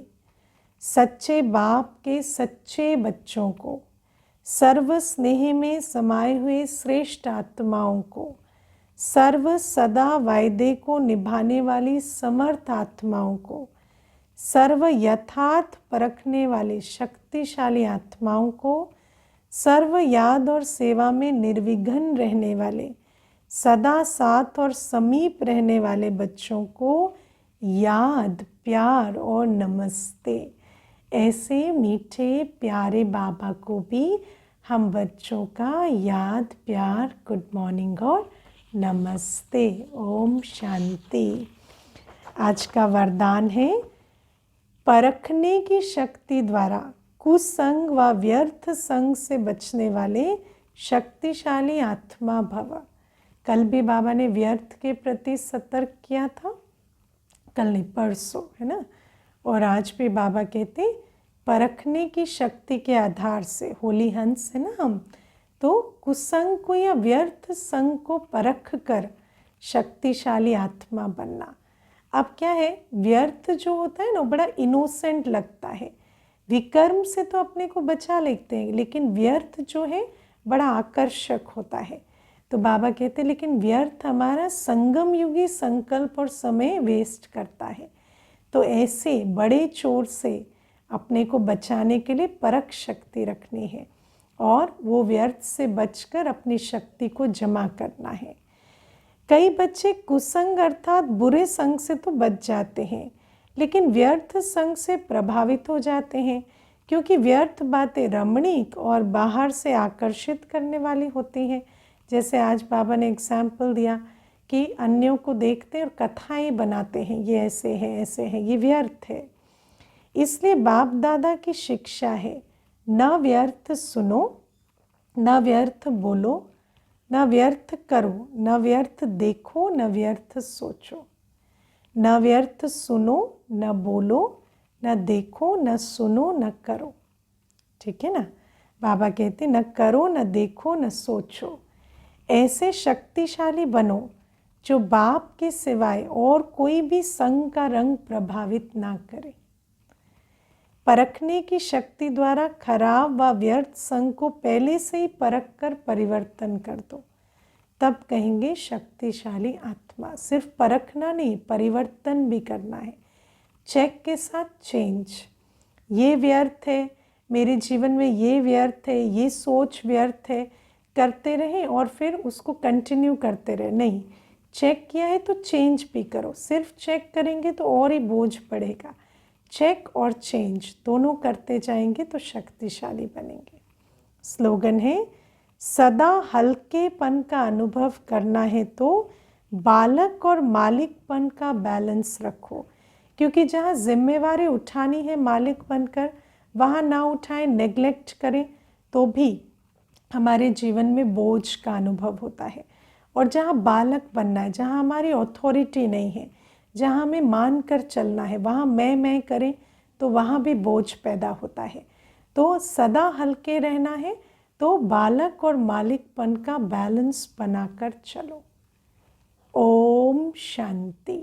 सच्चे बाप के सच्चे बच्चों को, सर्व स्नेह में समाये हुए श्रेष्ठ आत्माओं को, सर्व सदा वायदे को निभाने वाली समर्थ आत्माओं को, सर्व यथार्थ परखने वाले शक्तिशाली आत्माओं को, सर्व याद और सेवा में निर्विघ्न रहने वाले सदा साथ और समीप रहने वाले बच्चों को याद, प्यार और नमस्ते। ऐसे मीठे प्यारे बाबा को भी हम बच्चों का याद, प्यार, गुड मॉर्निंग और नमस्ते। ओम शांति। आज का वरदान है परखने की शक्ति द्वारा कुसंग व व्यर्थ संग से बचने वाले शक्तिशाली आत्मा भव। कल भी बाबा ने व्यर्थ के प्रति सतर्क किया था, कल नहीं परसों, है ना। और आज भी बाबा कहते परखने की शक्ति के आधार से, होली हंस है ना हम, तो कुसंग को या व्यर्थ संग को परख कर शक्तिशाली आत्मा बनना। अब क्या है, व्यर्थ जो होता है ना बड़ा इनोसेंट लगता है। विकर्म से तो अपने को बचा लेते हैं, लेकिन व्यर्थ जो है बड़ा आकर्षक होता है। तो बाबा कहते लेकिन व्यर्थ हमारा संगम युगी संकल्प और समय वेस्ट करता है। तो ऐसे बड़े चोर से अपने को बचाने के लिए परख शक्ति रखनी है और वो व्यर्थ से बचकर अपनी शक्ति को जमा करना है। कई बच्चे कुसंग अर्थात बुरे संग से तो बच जाते हैं, लेकिन व्यर्थ संग से प्रभावित हो जाते हैं, क्योंकि व्यर्थ बातें रमणीक और बाहर से आकर्षित करने वाली होती हैं। जैसे आज बाबा ने एग्जाम्पल दिया कि अन्यों को देखते हैं और कथाएं बनाते हैं, ये ऐसे है ऐसे है, ये व्यर्थ है। इसलिए बाप दादा की शिक्षा है, न व्यर्थ सुनो, न व्यर्थ बोलो, न व्यर्थ करो, न व्यर्थ देखो, न व्यर्थ सोचो। न व्यर्थ सुनो, न बोलो, न देखो, न सुनो, न करो। ठीक है ना। बाबा कहते न करो, न देखो, न सोचो। ऐसे शक्तिशाली बनो जो बाप के सिवाय और कोई भी संग का रंग प्रभावित ना करे। परखने की शक्ति द्वारा खराब व व्यर्थ संग को पहले से ही परख कर परिवर्तन कर दो, तब कहेंगे शक्तिशाली आत्मा। सिर्फ परखना नहीं, परिवर्तन भी करना है। चेक के साथ चेंज। ये व्यर्थ है मेरे जीवन में, ये व्यर्थ है, ये सोच व्यर्थ है, करते रहें और फिर उसको कंटिन्यू करते रहें। नहीं, चेक किया है तो चेंज भी करो। सिर्फ चेक करेंगे तो और ही बोझ पड़ेगा। चेक और चेंज दोनों करते जाएंगे तो शक्तिशाली बनेंगे। स्लोगन है, सदा हल्केपन का अनुभव करना है तो बालक और मालिकपन का बैलेंस रखो। क्योंकि जहाँ जिम्मेवारी उठानी है मालिक बनकर, वहाँ ना उठाएं, नेग्लेक्ट करें तो भी हमारे जीवन में बोझ का अनुभव होता है। और जहाँ बालक बनना है, जहाँ हमारी अथॉरिटी नहीं है, जहाँ हमें मान कर चलना है, वहाँ मैं करें तो वहाँ भी बोझ पैदा होता है। तो सदा हल्के रहना है तो बालक और मालिकपन का बैलेंस बनाकर चलो। ओम शांति।